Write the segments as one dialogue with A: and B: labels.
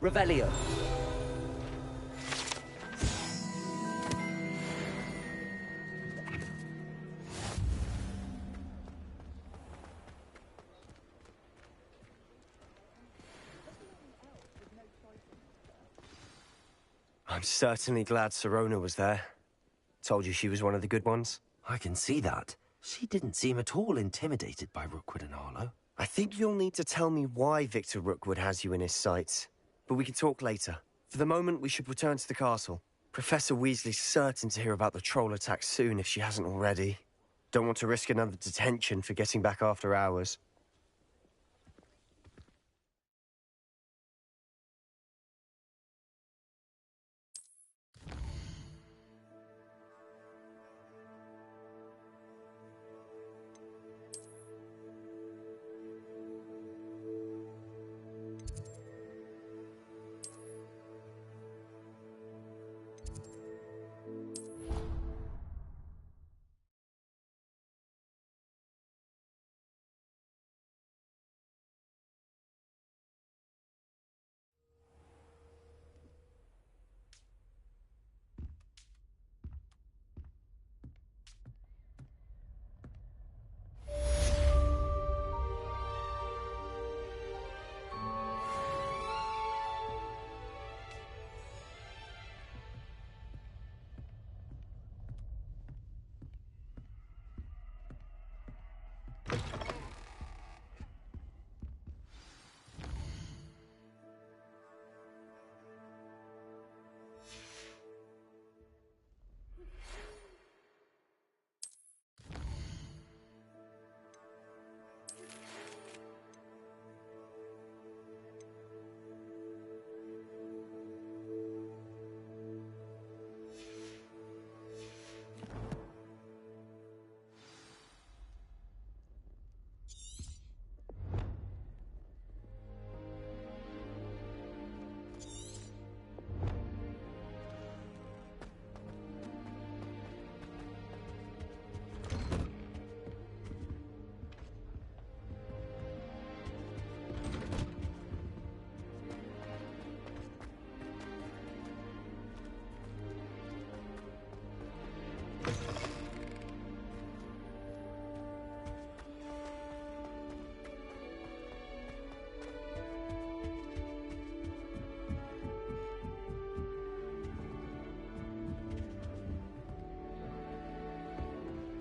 A: Revelio.
B: I'm certainly glad Sirona was there. Told you she was one of the good ones.
C: I can see that. She didn't seem at all intimidated by Rookwood and Harlow.
B: I think you'll need to tell me why Victor Rookwood has you in his sights. But we can talk later. For the moment, we should return to the castle. Professor Weasley's certain to hear about the troll attack soon if she hasn't already. Don't want to risk another detention for getting back after hours.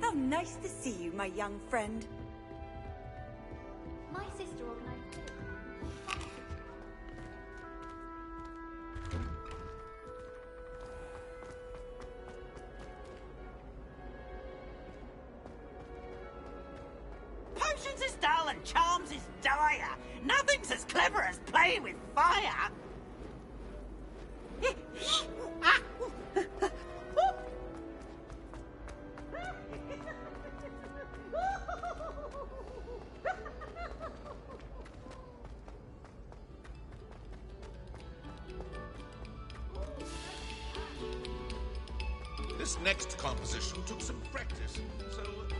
D: How nice to see you, my young friend.
E: My sister organised it.
F: Potions is dull and charms is dire. Nothing's as clever as playing with fire.
G: This next composition took some practice, so do this.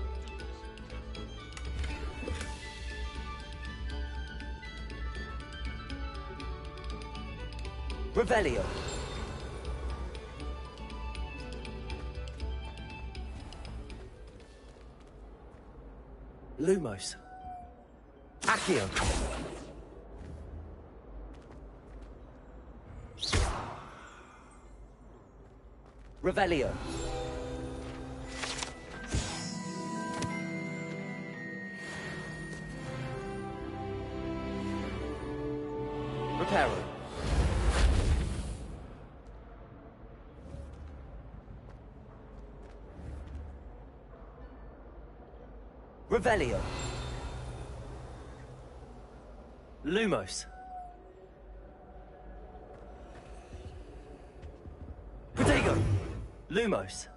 A: Revelio. Lumos. Accio. Revelio. Reparo. Revelio. Lumos. Protego. Lumos.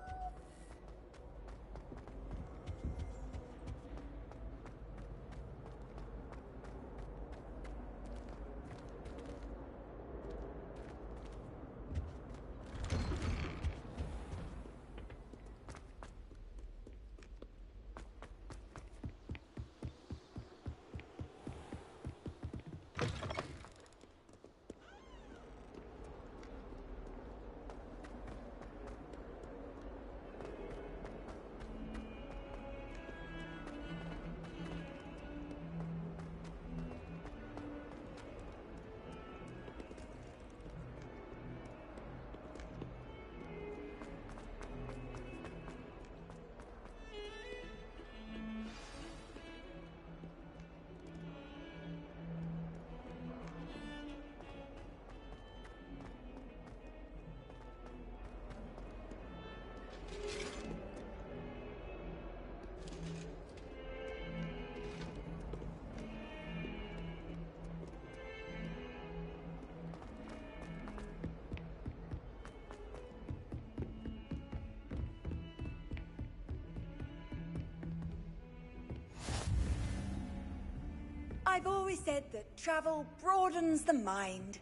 D: I've always said that travel broadens the mind.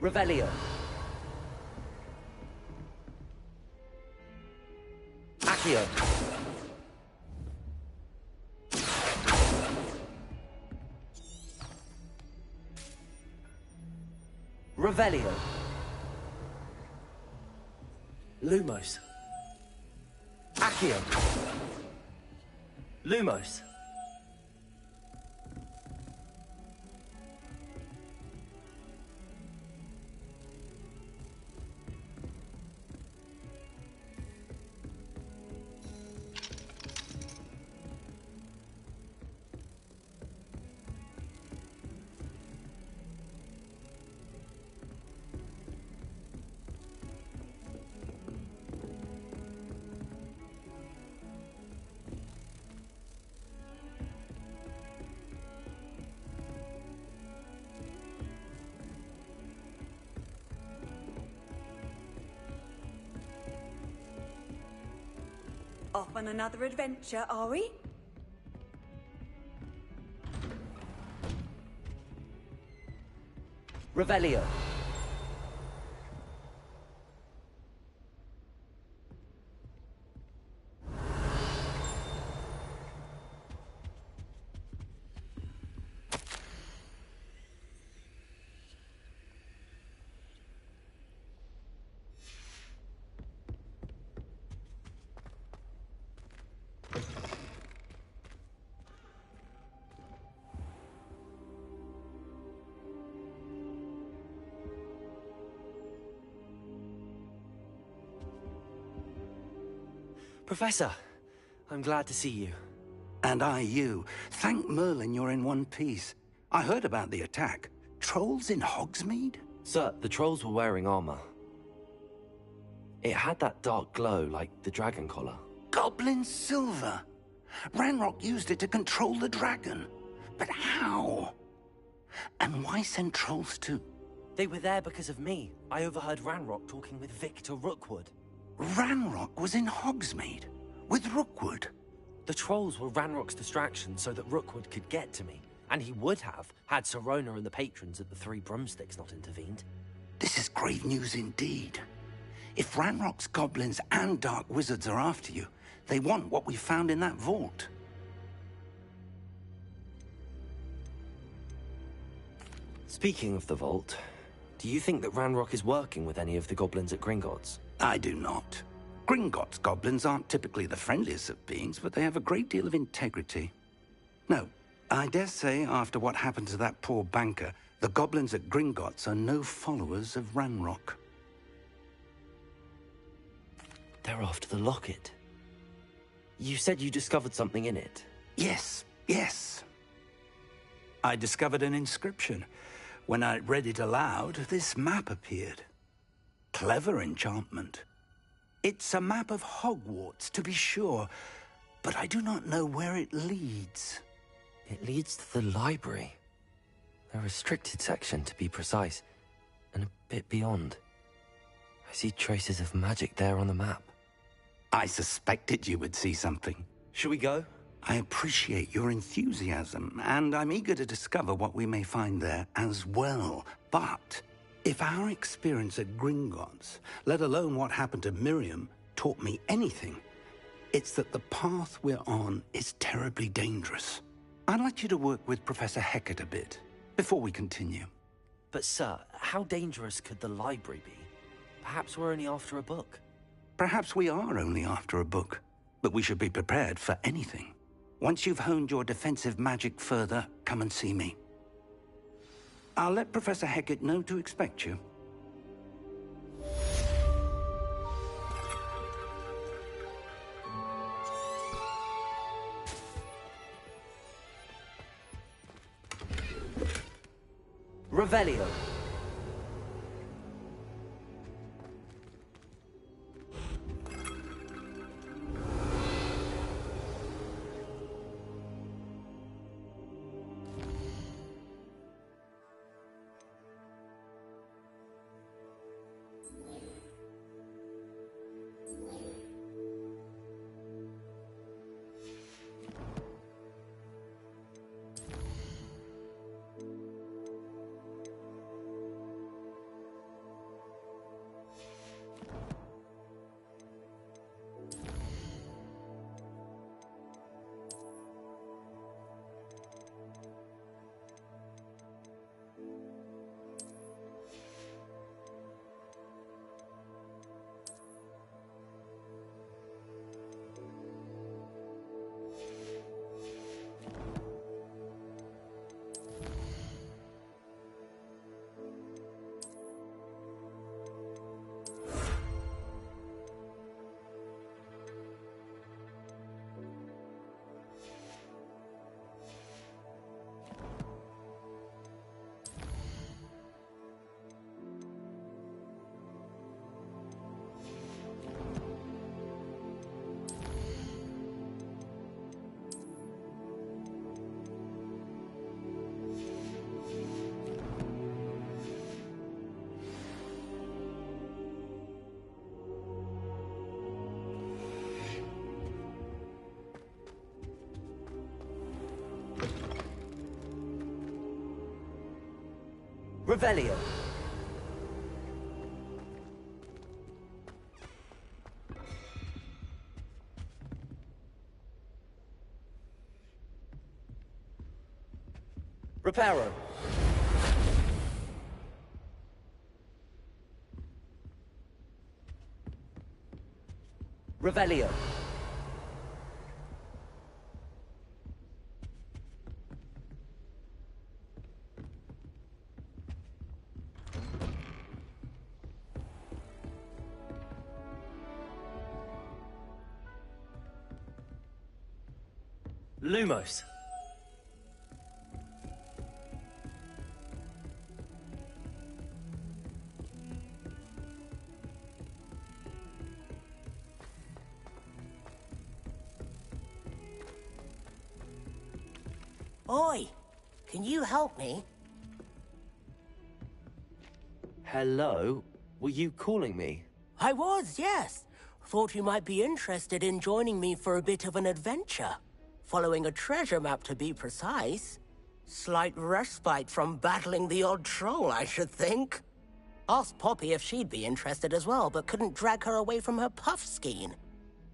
A: Revelio. Accio. Revelio. Lumos. Accio. Lumos.
D: Off on another adventure, are we?
A: Revelio.
B: Professor, I'm glad to see you.
E: And I you. Thank Merlin you're in one piece. I heard about the attack. Trolls in Hogsmeade?
C: Sir, the trolls were wearing armor. It had that dark glow like the dragon collar.
E: Goblin silver. Ranrock used it to control the dragon. But how? And why send trolls to...
B: They were there because of me. I overheard Ranrock talking with Victor Rookwood.
E: Ranrock was in Hogsmeade? With Rookwood?
B: The trolls were Ranrock's distraction so that Rookwood could get to me. And he would have, had Sirona and the patrons at the Three Broomsticks not intervened.
E: This is grave news indeed. If Ranrock's goblins and dark wizards are after you, they want what we found in that vault.
C: Speaking of the vault, do you think that Ranrock is working with any of the goblins at Gringotts?
E: I do not. Gringotts goblins aren't typically the friendliest of beings, but they have a great deal of integrity. No, I dare say after what happened to that poor banker, the goblins at Gringotts are no followers of Ranrock.
C: They're after the locket. You said you discovered something in it.
E: Yes, yes. I discovered an inscription. When I read it aloud, this map appeared. Clever enchantment. It's a map of Hogwarts, to be sure, but I do not know where it leads.
C: It leads to the library. A restricted section, to be precise, and a bit beyond. I see traces of magic there on the map.
E: I suspected you would see something.
B: Shall we go?
E: I appreciate your enthusiasm, and I'm eager to discover what we may find there as well. But if our experience at Gringotts, let alone what happened to Miriam, taught me anything, it's that the path we're on is terribly dangerous. I'd like you to work with Professor Hecat a bit before we continue.
B: But sir, how dangerous could the library be? Perhaps we're only after a book.
E: Perhaps we are only after a book, but we should be prepared for anything. Once you've honed your defensive magic further, come and see me. I'll let Professor Hecat know to expect you.
A: Revelio. Revelio. Reparo. Revelio. Lumos.
H: Oi, can you help me?
C: Hello? Were you calling me?
H: I was, yes. Thought you might be interested in joining me for a bit of an adventure. Following a treasure map, to be precise. Slight respite from battling the odd troll, I should think. Asked Poppy if she'd be interested as well, but couldn't drag her away from her puff skein.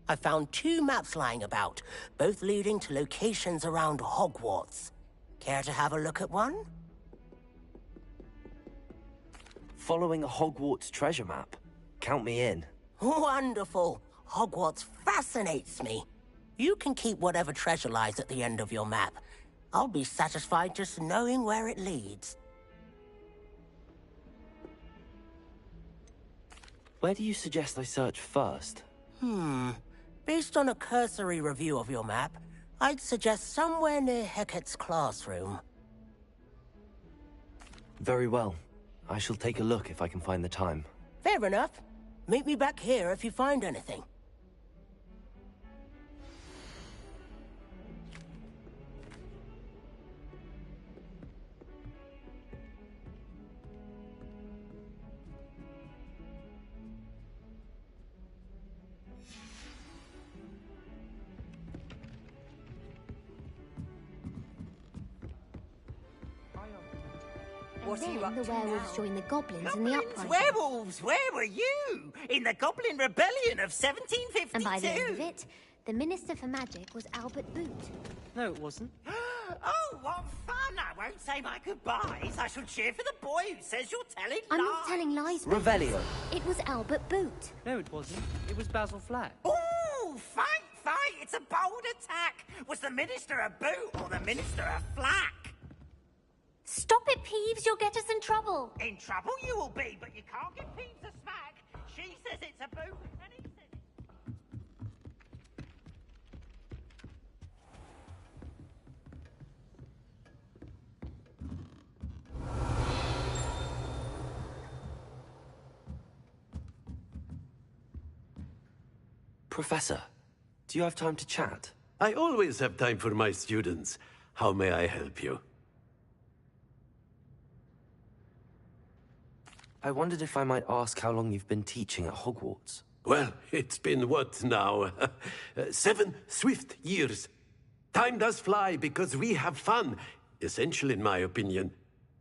H: I found 2 maps lying about, both leading to locations around Hogwarts. Care to have a look at one?
C: Following a Hogwarts treasure map? Count me in.
H: Wonderful. Hogwarts fascinates me. You can keep whatever treasure lies at the end of your map. I'll be satisfied just knowing where it leads.
C: Where do you suggest I search first?
H: Based on a cursory review of your map, I'd suggest somewhere near Hecat's classroom.
C: Very well. I shall take a look if I can find the time.
H: Fair enough. Meet me back here if you find anything.
D: What are you up
I: The
D: to
I: werewolves
D: now?
I: joined the goblins in the uprising.
F: Werewolves, where were you? In the Goblin Rebellion of 1752.
I: And by the end of it, the Minister for Magic was Albert Boot.
J: No, it wasn't.
F: Oh, what fun! I won't say my goodbyes. I shall cheer for the boy who says you're telling
I: I'm
F: lies.
I: not telling lies, Boots.
A: Revelio.
I: It was Albert Boot.
J: No, it wasn't. It was Basil Flack.
F: Ooh, fight! It's a bold attack. Was the Minister a boot or the Minister a flack?
I: Stop it, Peeves. You'll get us in trouble.
F: In trouble you will be, but you can't give Peeves a smack. She says it's a boot, and he says
C: Professor, do you have time to chat?
K: I always have time for my students. How may I help you?
C: I wondered if I might ask how long you've been teaching at Hogwarts.
K: Well, it's been what now? 7 swift years. Time does fly because we have fun. Essential in my opinion.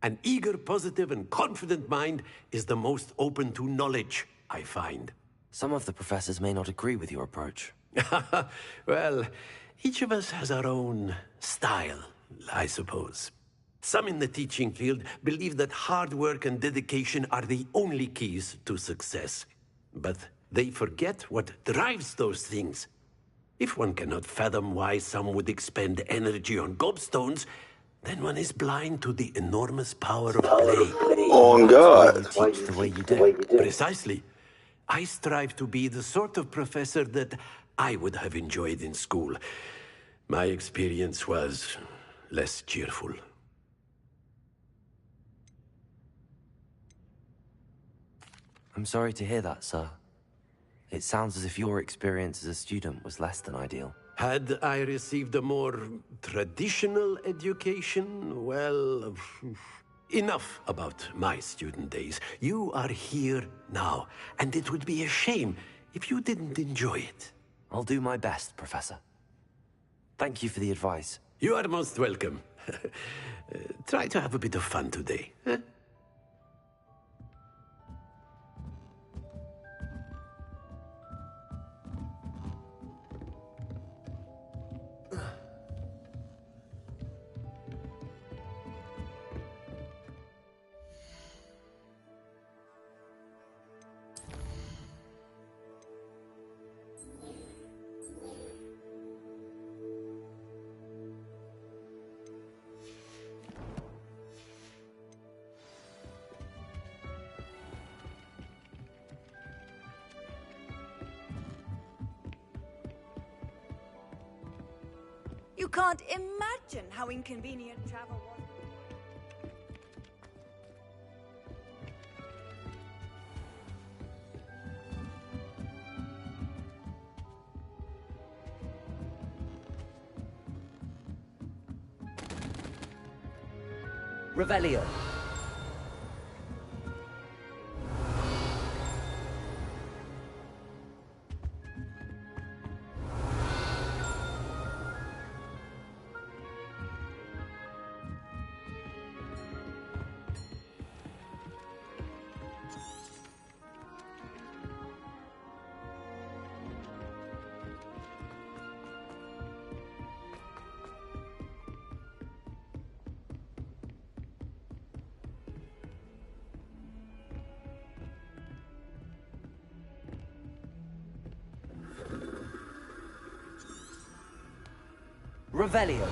K: An eager, positive, and confident mind is the most open to knowledge, I find.
C: Some of the professors may not agree with your approach.
K: Well, each of us has our own style, I suppose. Some in the teaching field believe that hard work and dedication are the only keys to success. But they forget what drives those things. If one cannot fathom why some would expend energy on gobstones, then one is blind to the enormous power of play.
L: On God.
C: You teach the way you do.
K: Precisely. I strive to be the sort of professor that I would have enjoyed in school. My experience was less cheerful.
C: I'm sorry to hear that, sir. It sounds as if your experience as a student was less than ideal.
K: Had I received a more traditional education, well, enough about my student days. You are here now, and it would be a shame if you didn't enjoy it.
C: I'll do my best, Professor. Thank you for the advice.
K: You are most welcome. Try to have a bit of fun today. Huh?
D: You can't imagine how inconvenient travel was.
A: Revelio. Revelio.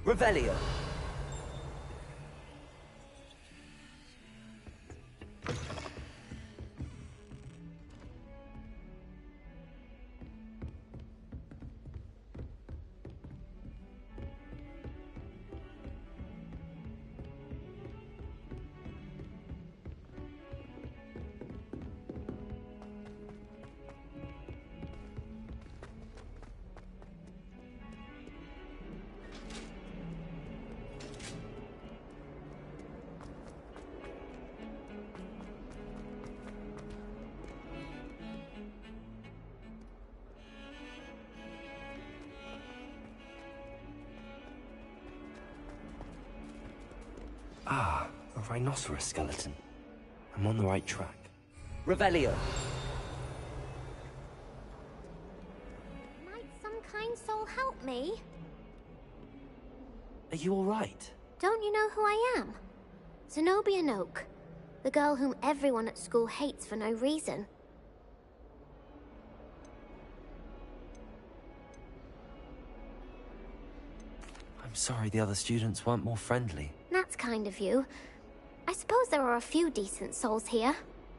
A: Revelio.
C: Ah, a rhinoceros skeleton. I'm on the right track.
A: Revelio.
I: Might some kind soul help me?
C: Are you all right?
I: Don't you know who I am? Zenobia Noak, the girl whom everyone at school hates for no reason.
C: I'm sorry the other students weren't more friendly.
I: That's kind of you. I suppose there are a few decent souls here.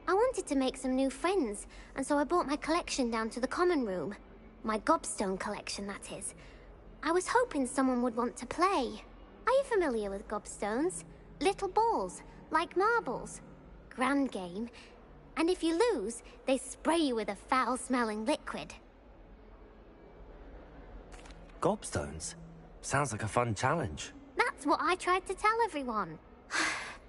I: I wanted to make some new friends, and so I brought my collection down to the common room. My gobstone collection, that is. I was hoping someone would want to play. Are you familiar with gobstones? Little balls, like marbles. Grand game. And if you lose, they spray you with a foul-smelling liquid.
C: Gobstones? Sounds like a fun challenge.
I: That's what I tried to tell everyone.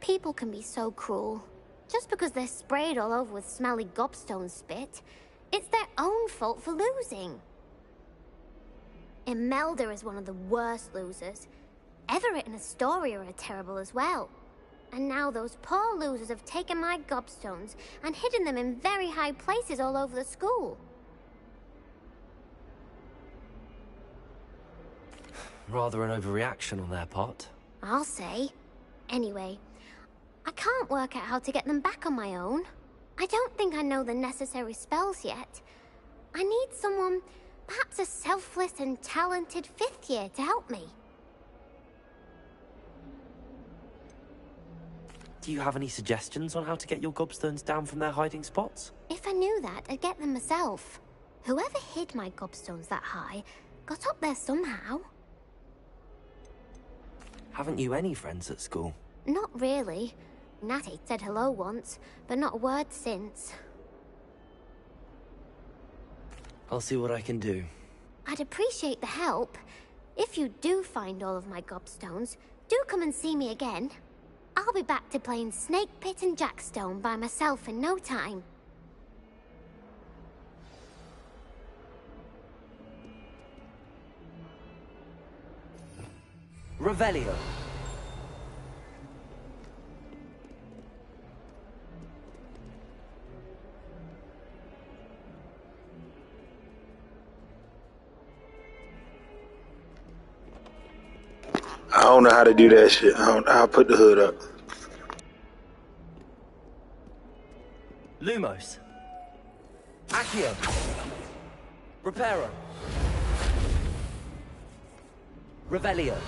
I: People can be so cruel. Just because they're sprayed all over with smelly gobstone spit, it's their own fault for losing. Imelda is one of the worst losers. Everett and Astoria are terrible as well. And now those poor losers have taken my gobstones and hidden them in very high places all over the school.
C: Rather an overreaction on their part.
I: I'll say. Anyway, I can't work out how to get them back on my own. I don't think I know the necessary spells yet. I need someone, perhaps a selfless and talented fifth year to help me.
C: Do you have any suggestions on how to get your gobstones down from their hiding spots?
I: If I knew that, I'd get them myself. Whoever hid my gobstones that high got up there somehow.
C: Haven't you any friends at school?
I: Not really. Natty said hello once, but not a word since.
C: I'll see what I can do.
I: I'd appreciate the help. If you do find all of my gobstones, do come and see me again. I'll be back to playing Snake Pit and Jackstone by myself in no time.
A: Revelio.
L: I don't know how to do that shit. I'll put the hood up.
A: Lumos. Accio. Reparo. Revelio.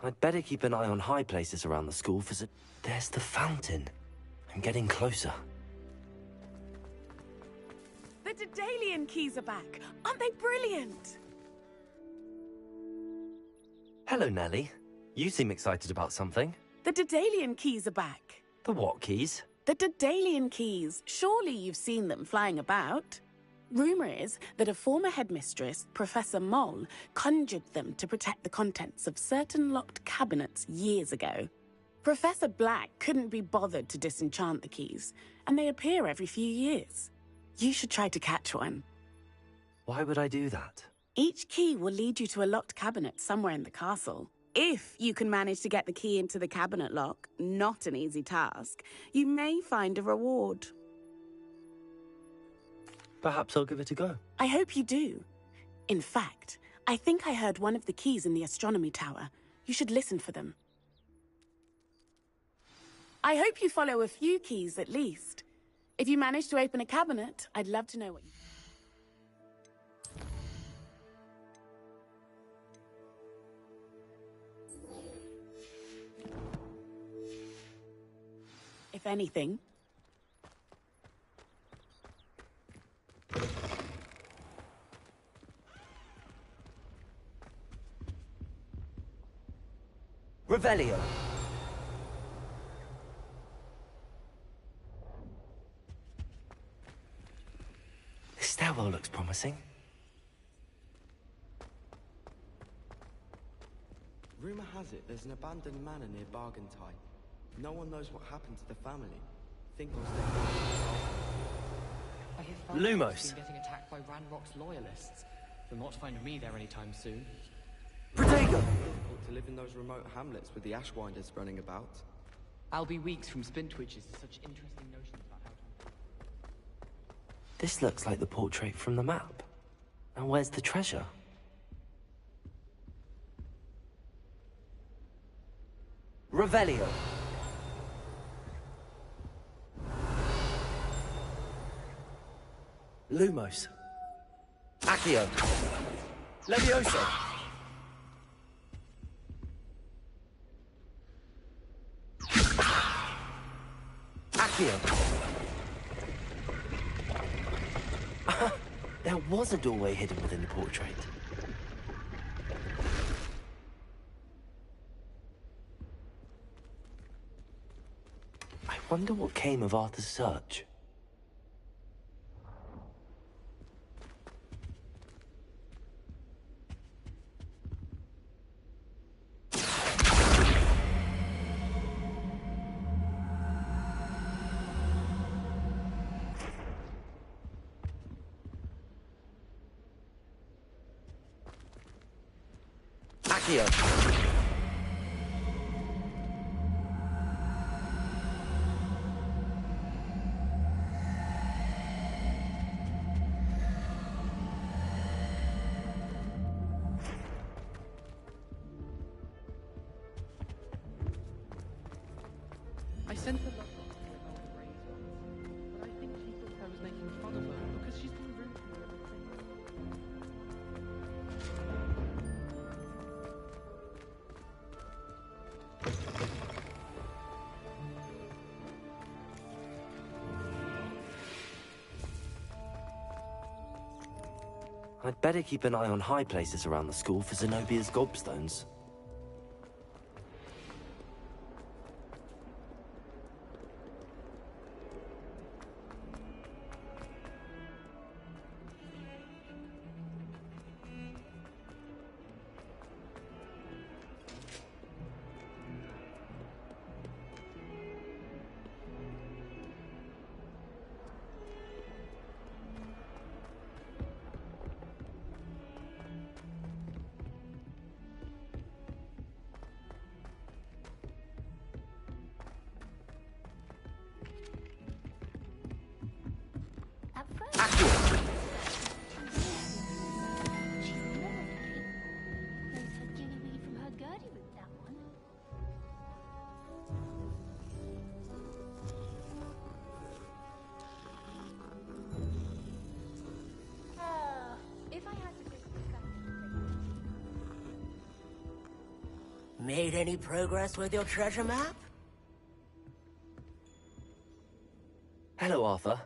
C: I'd better keep an eye on high places around the school for There's the fountain. I'm getting closer.
M: The Daedalian keys are back. Aren't they brilliant?
C: Hello, Nellie. You seem excited about something.
M: The Daedalian keys are back.
C: The what keys?
M: The Daedalian keys. Surely you've seen them flying about. Rumour is that a former headmistress, Professor Moll, conjured them to protect the contents of certain locked cabinets years ago. Professor Black couldn't be bothered to disenchant the keys, and they appear every few years. You should try to catch one.
C: Why would I do that?
M: Each key will lead you to a locked cabinet somewhere in the castle. If you can manage to get the key into the cabinet lock, not an easy task, you may find a reward.
C: Perhaps I'll give it a go.
M: I hope you do. In fact, I think I heard one of the keys in the astronomy tower. You should listen for them. I hope you follow a few keys at least. If you manage to open a cabinet, I'd love to know what you... If anything...
A: Revelio.
C: This stairwell looks promising.
N: Rumor has it there's an abandoned manor near Bargantine. No one knows what happened to the family. Think I'll
J: I hear Falcon
C: Lumos.
J: has been getting attacked by Ranrock's loyalists. They'll not find me there anytime soon.
A: Protego.
N: difficult to live in those remote hamlets with the Ashwinders running about.
J: I'll be weeks from Spintwitches to such interesting notions about how to...
C: This looks like the portrait from the map. Now where's the treasure?
A: Revelio.
B: Lumos.
A: Accio. Levioso. Accio.
C: There was a doorway hidden within the portrait. I wonder what came of Arthur's search.
A: Accio.
J: I sent her love notes to the Golden Rays once, but I think she thought I was making fun of her because she's been rude to me ever since.
C: I'd better keep an eye on high places around the school for Zenobia's gobstones.
H: Made any progress with your treasure map?
C: Hello, Arthur.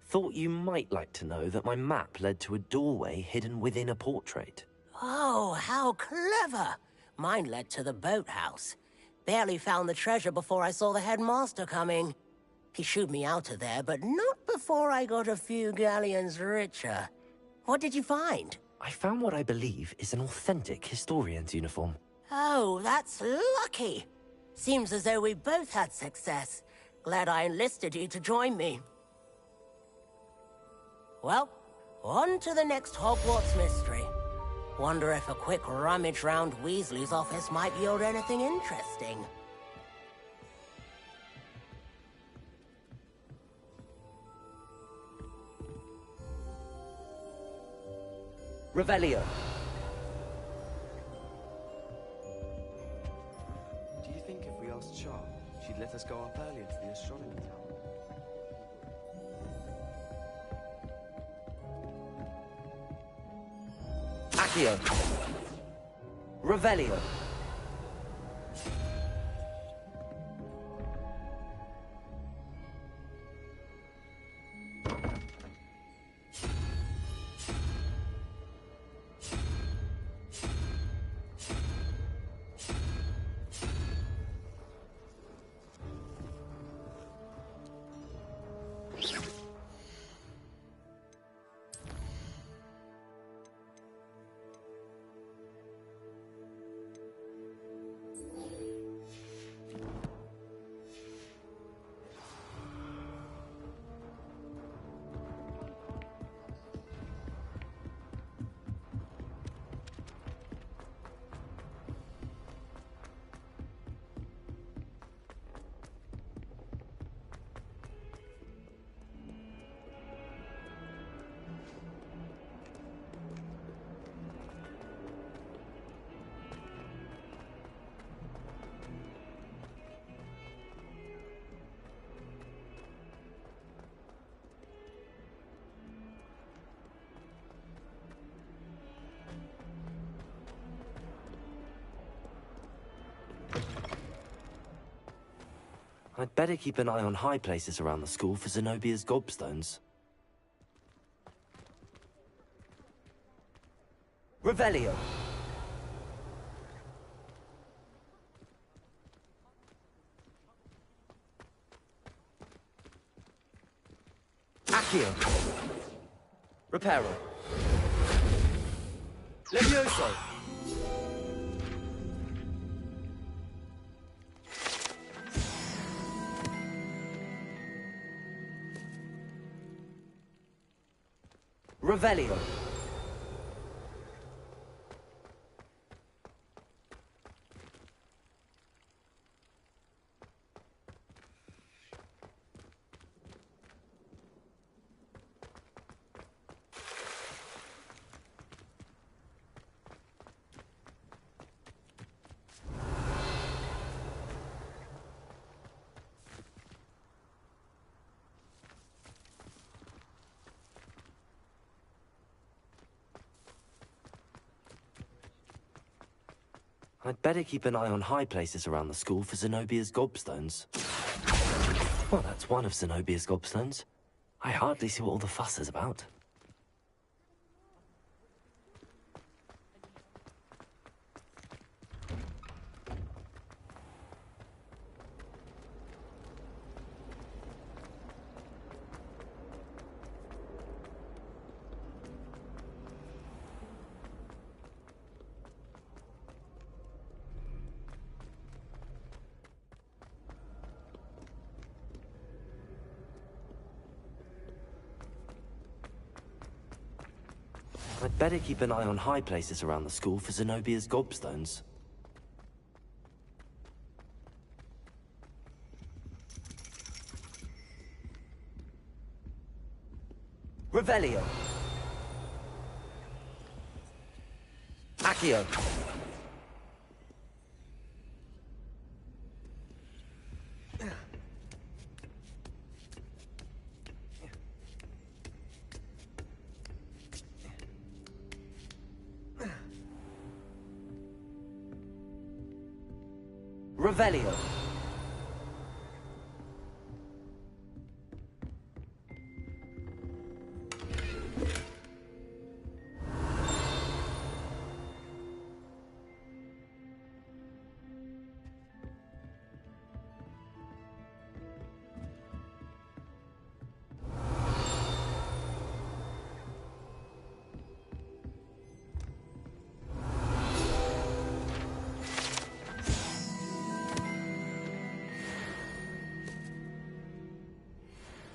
C: Thought you might like to know that my map led to a doorway hidden within a portrait.
H: Oh, how clever! Mine led to the boathouse. Barely found the treasure before I saw the headmaster coming. He shooed me out of there, but not before I got a few galleons richer. What did you find?
C: I found what I believe is an authentic historian's uniform.
H: Oh, that's lucky. Seems as though we both had success. Glad I enlisted you to join me. Well, on to the next Hogwarts mystery. Wonder if a quick rummage round Weasley's office might yield anything interesting.
A: Revelio.
N: Do you think if we asked Char, she'd let us go up earlier to the astronomy tower?
A: Accio. Revelio.
C: I'd better keep an eye on high places around the school for Zenobia's gobstones.
A: Revelio. Accio. Reparo. Levioso. Revelio.
C: I'd better keep an eye on high places around the school for Zenobia's gobstones. Well, that's one of Zenobia's gobstones. I hardly see what all the fuss is about. I'd better keep an eye on high places around the school for Zenobia's gobstones.
A: Revelio. Accio. Revelio.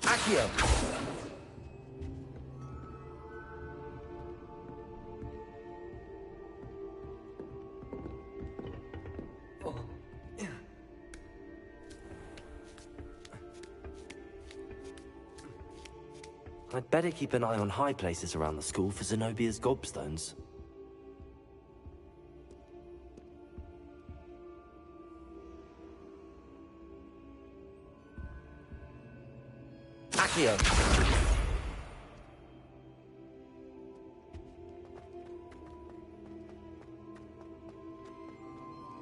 A: Accio.
C: I'd better keep an eye on high places around the school for Zenobia's gobstones.
A: Accio.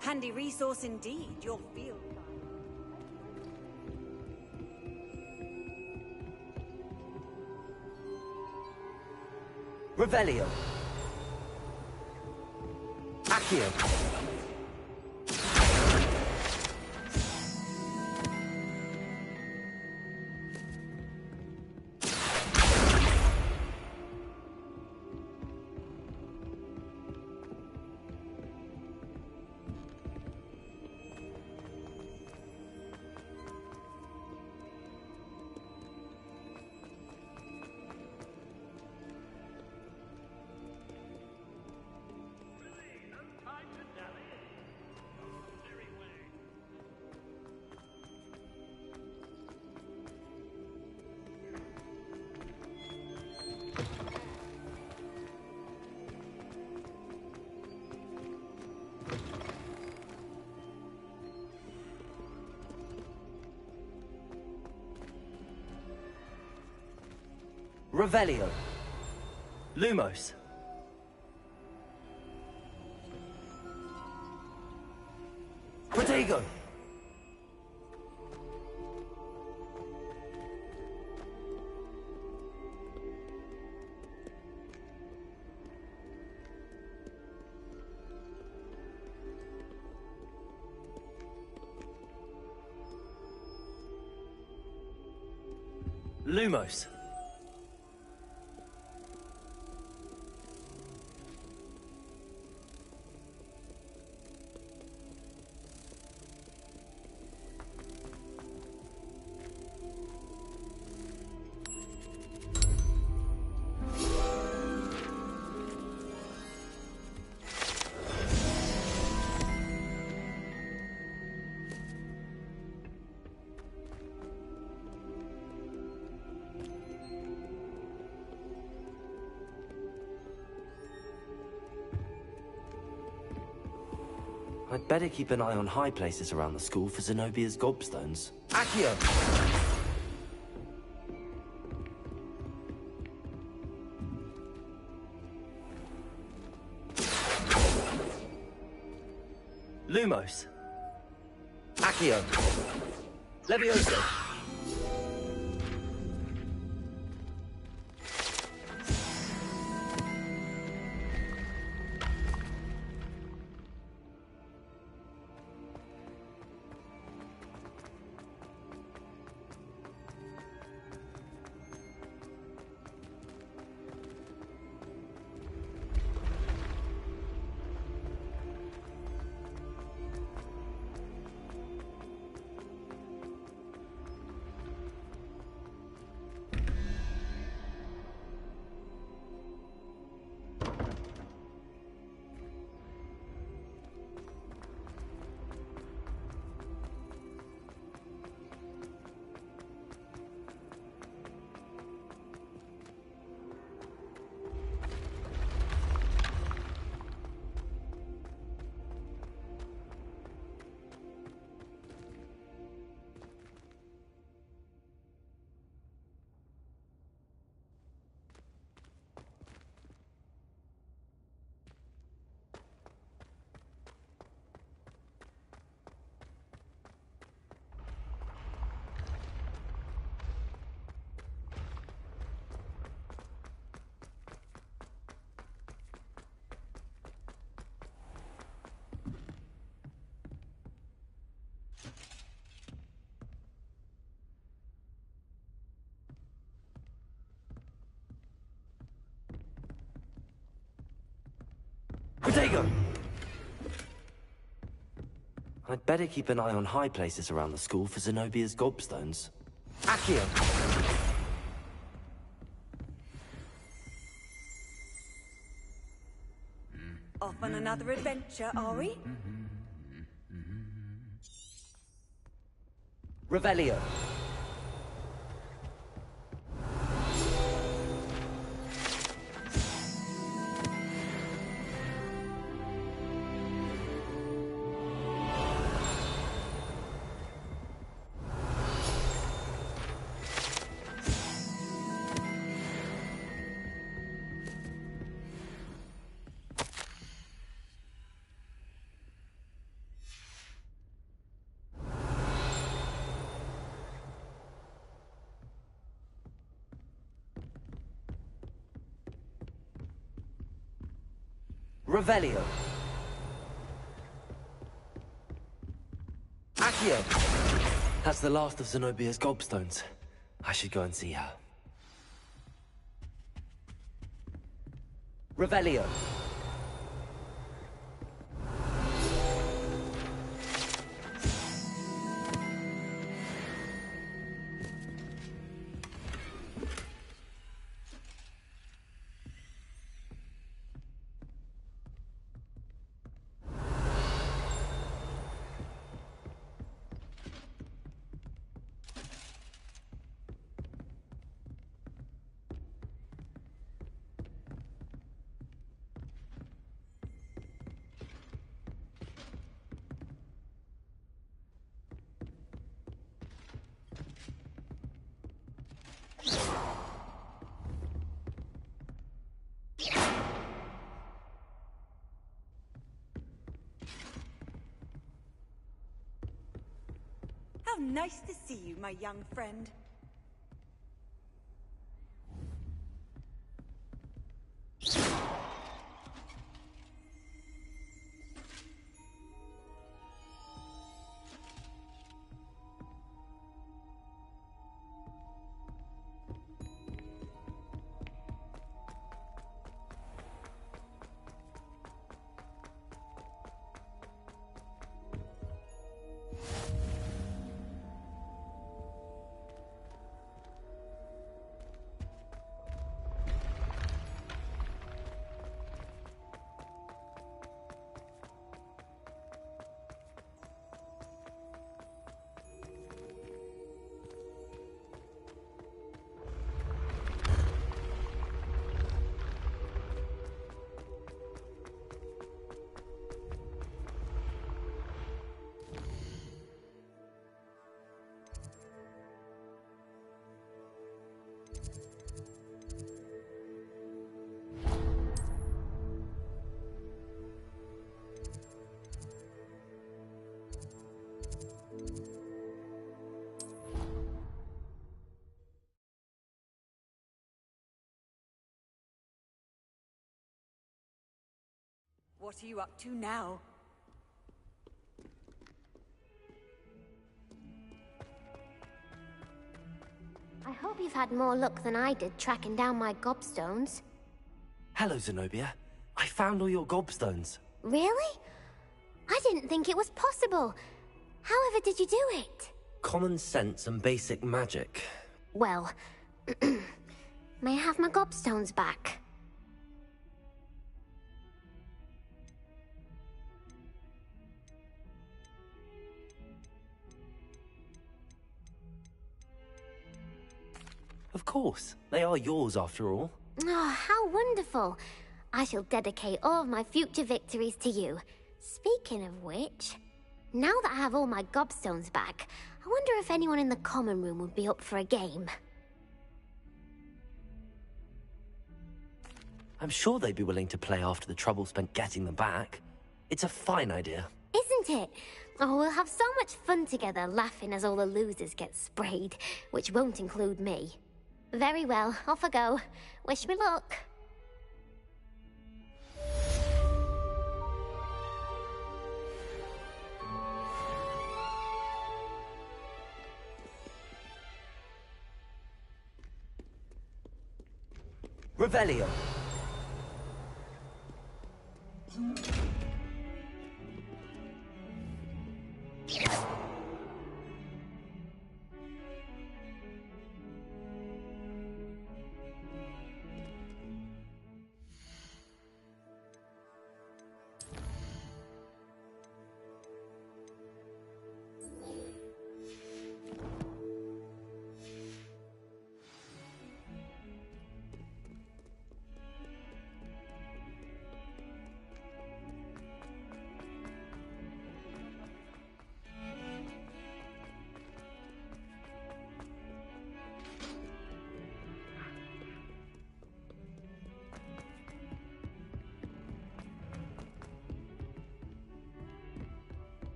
D: Handy resource indeed, your field.
A: Revelio. Accio. Revelio.
B: Lumos.
A: Protego.
B: Lumos.
C: I'd better keep an eye on high places around the school for Zenobia's gobstones.
A: Accio.
C: close.
A: Accio. Levioso.
C: Protego! I'd better keep an eye on high places around the school for Zenobia's gobstones.
A: Accio.
D: Off on another adventure, are we?
A: Revelio. Revelio. Accio.
C: That's the last of Zenobia's gobstones. I should go and see her.
A: Revelio.
D: How nice to see you, my young friend. What are you up to now?
I: I hope you've had more luck than I did tracking down my gobstones.
C: Hello, Zenobia. I found all your gobstones.
I: Really? I didn't think it was possible. However did you do it?
C: Common sense and basic magic.
I: Well, may I have my gobstones back?
C: Of course. They are yours after all.
I: Oh, how wonderful. I shall dedicate all of my future victories to you. Speaking of which, now that I have all my gobstones back, I wonder if anyone in the common room would be up for a game.
C: I'm sure they'd be willing to play after the trouble spent getting them back. It's a fine idea.
I: Isn't it? Oh, we'll have so much fun together, laughing as all the losers get sprayed, which won't include me. Very well, off I go. Wish me luck.
A: Revelio.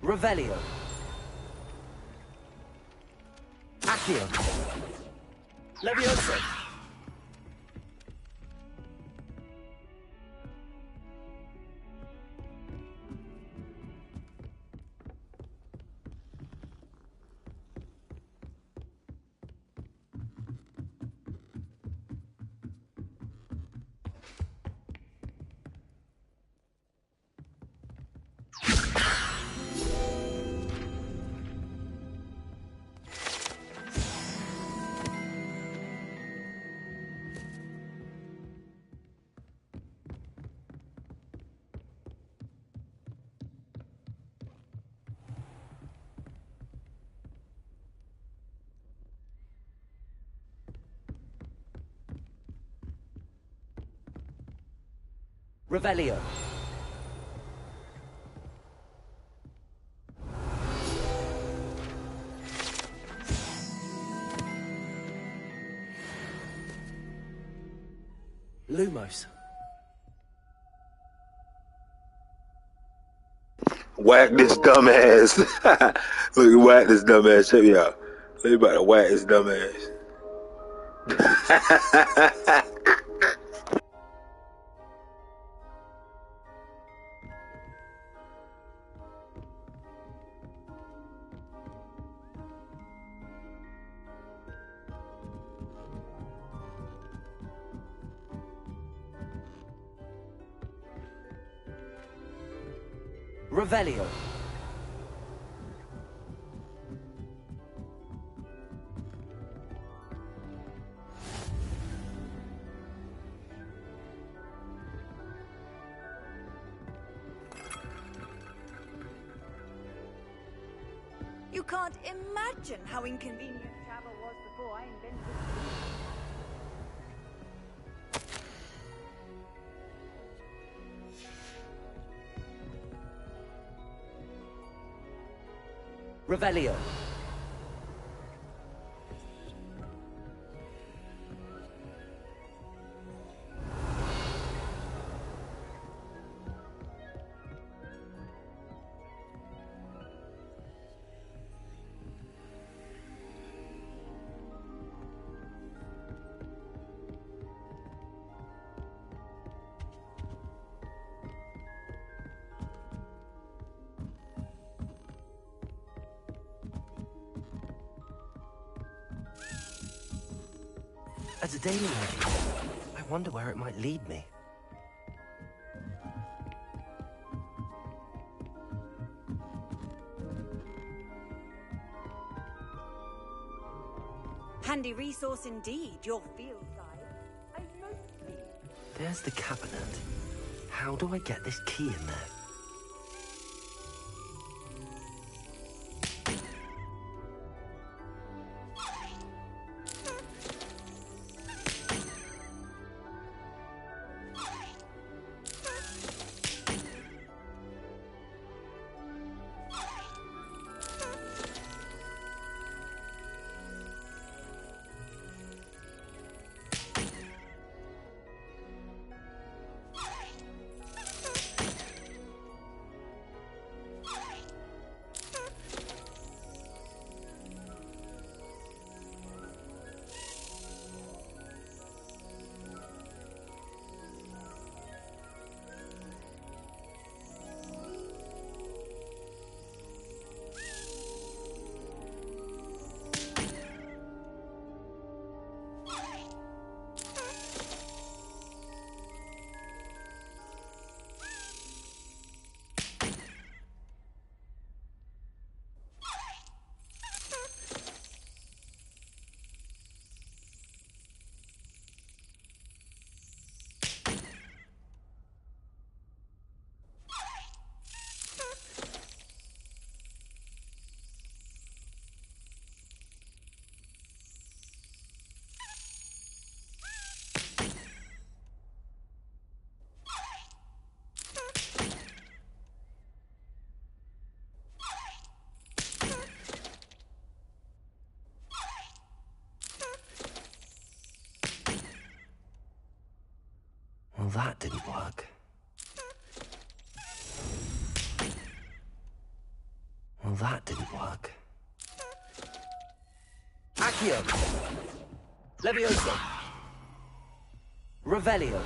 A: Revelio. Accio. Levioso. Revelio.
C: Lumos.
L: Whack this dumbass. Look, whack this dumbass. Check me out. Look, about to whack this dumbass.
A: Revelio.
D: You can't imagine how inconvenient travel was before I invented
A: Revelio.
C: As a daily entry, I wonder where it might lead me.
D: Handy resource indeed, your field guide. I mostly...
C: There's the cabinet. How do I get this key in there? Well, that didn't work. Well, that didn't work.
A: Accio. Levioso. Revelio.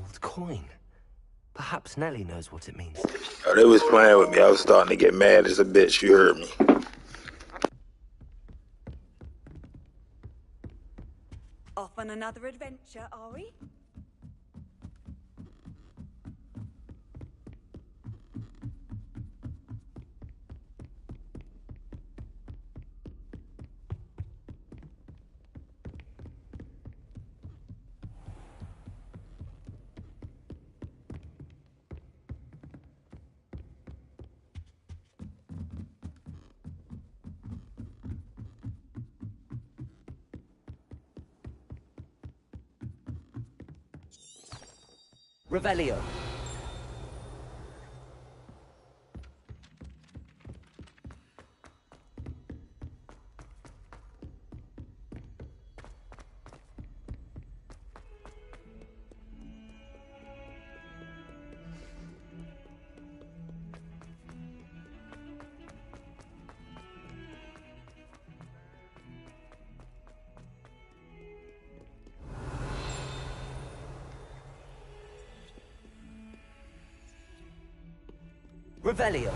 C: gold coin. Perhaps Nellie knows what it means.
L: Oh, they was playing with me. I was starting to get mad as a bitch. You heard me.
D: Off on another adventure, are we?
A: Revelio. Revelio.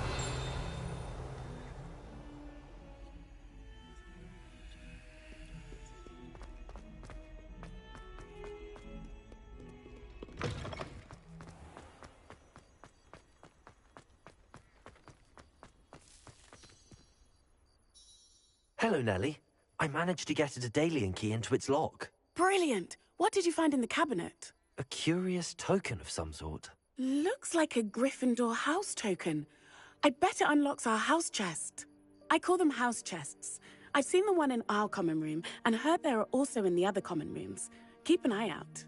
C: Hello, Nellie. I managed to get a Daedalian key into its lock.
M: Brilliant! What did you find in the cabinet?
C: A curious token of some sort.
M: Looks like a Gryffindor house token. I bet it unlocks our house chest. I call them house chests. I've seen the one in our common room and heard there are also in the other common rooms. Keep an eye out.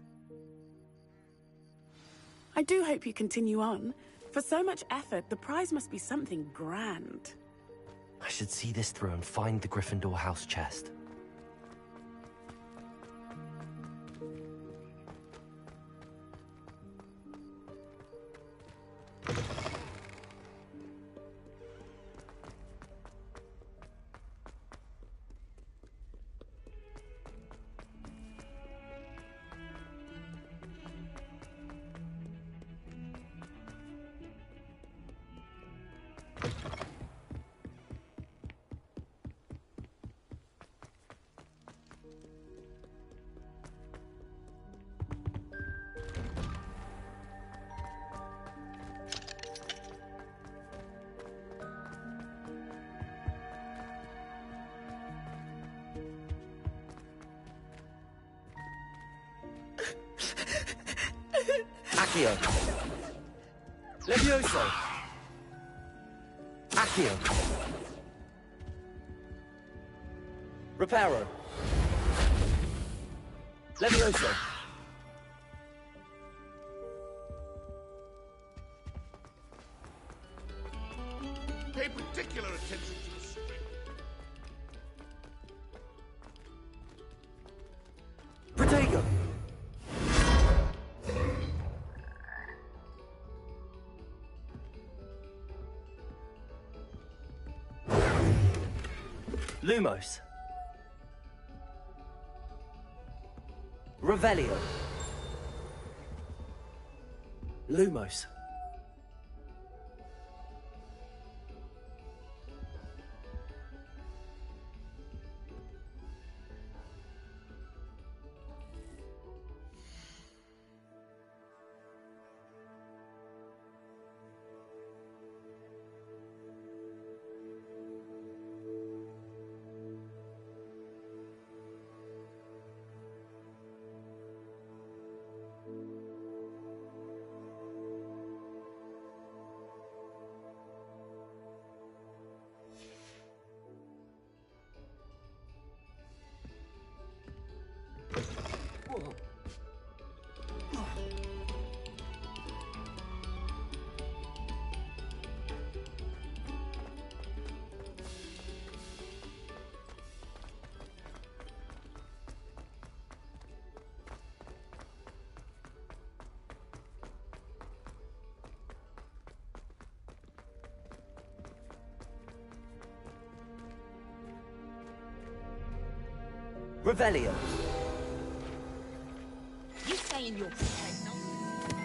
M: I do hope you continue on. For so much effort, the prize must be something grand.
C: I should see this through and find the Gryffindor house chest.
A: Accio. Levioso. Accio. Reparo. Levioso.
G: Pay particular attention to the string.
A: Protego. Lumos. Revelio. Lumos. Revelio.
O: You saying you're prepared now?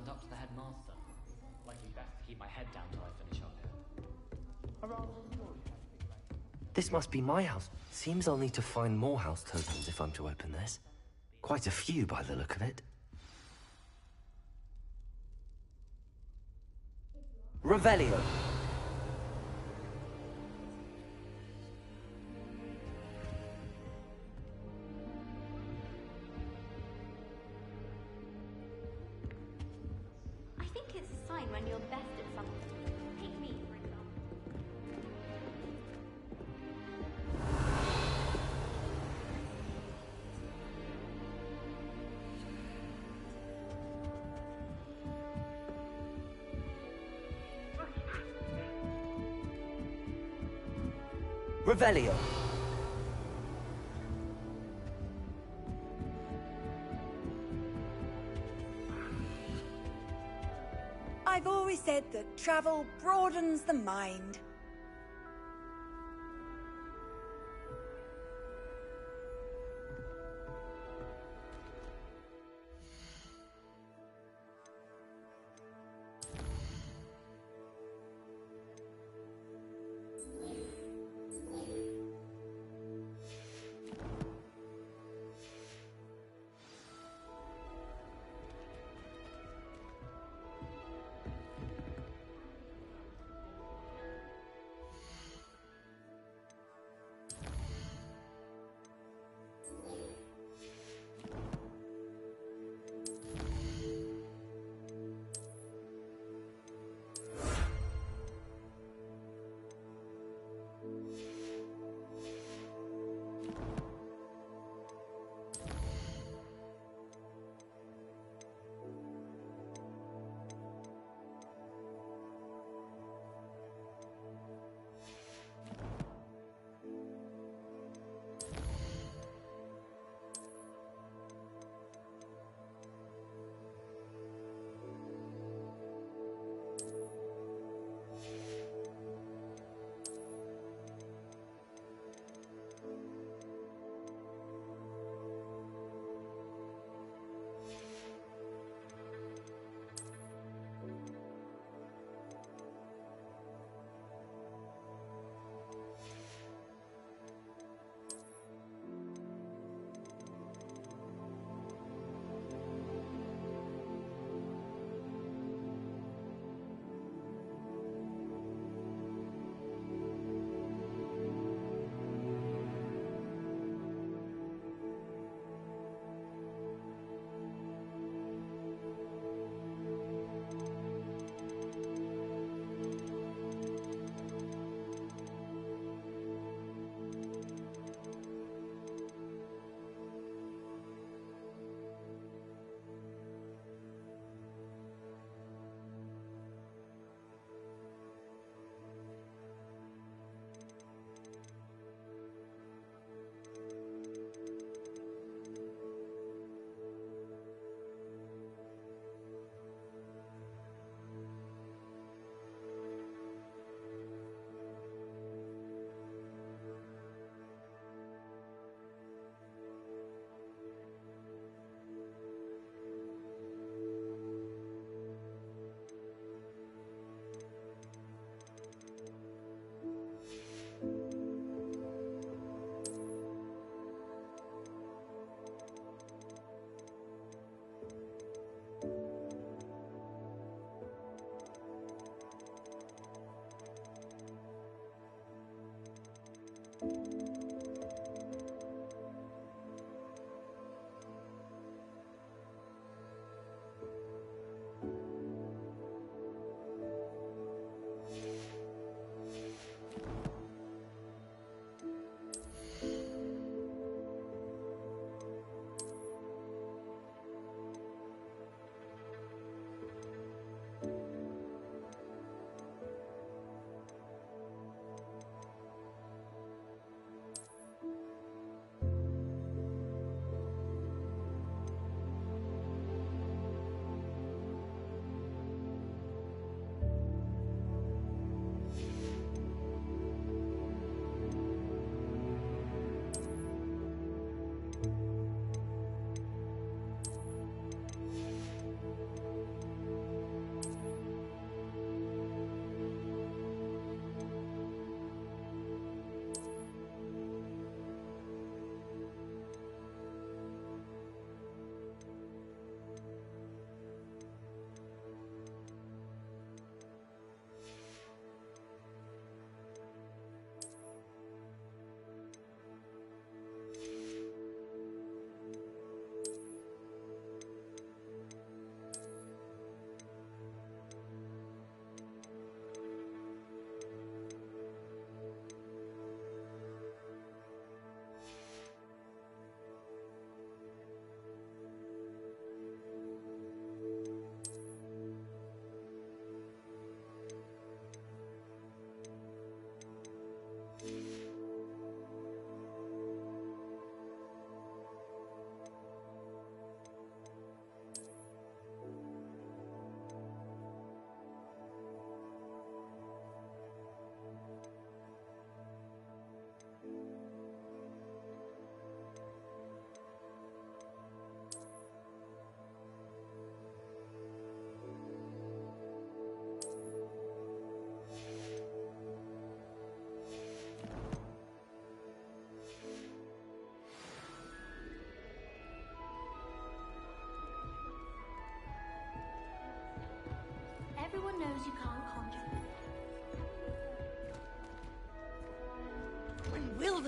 O: and up to the headmaster. Likely best to keep my head down till I finish up here.
C: This must be my house. Seems I'll need to find more house tokens if I'm to open this. Quite a few by the look of it.
A: Revelio.
I: I think it's a sign when you're best at something. Take me, for example.
A: Revelio.
D: I've always said that travel broadens the mind.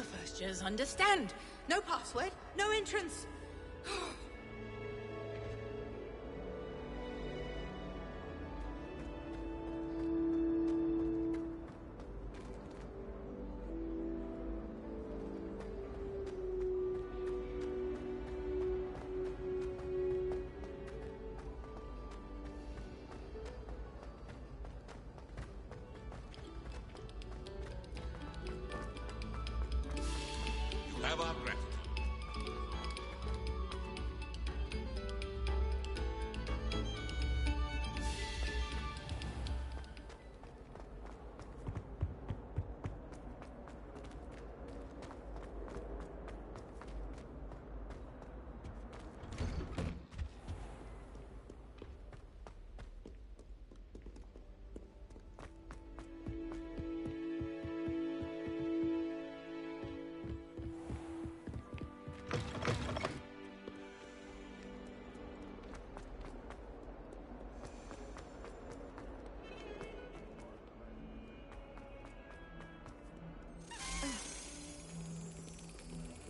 P: first years understand. No password, no entrance.
G: You have our gratitude.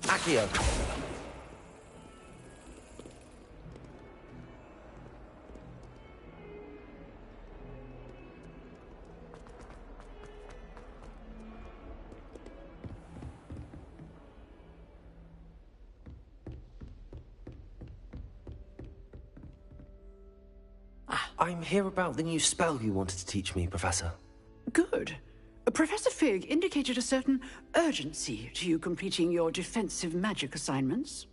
C: Accio. I'm here about the new spell you wanted to teach me, Professor.
Q: Good. Professor Fig indicated a certain urgency to you completing your defensive magic assignments.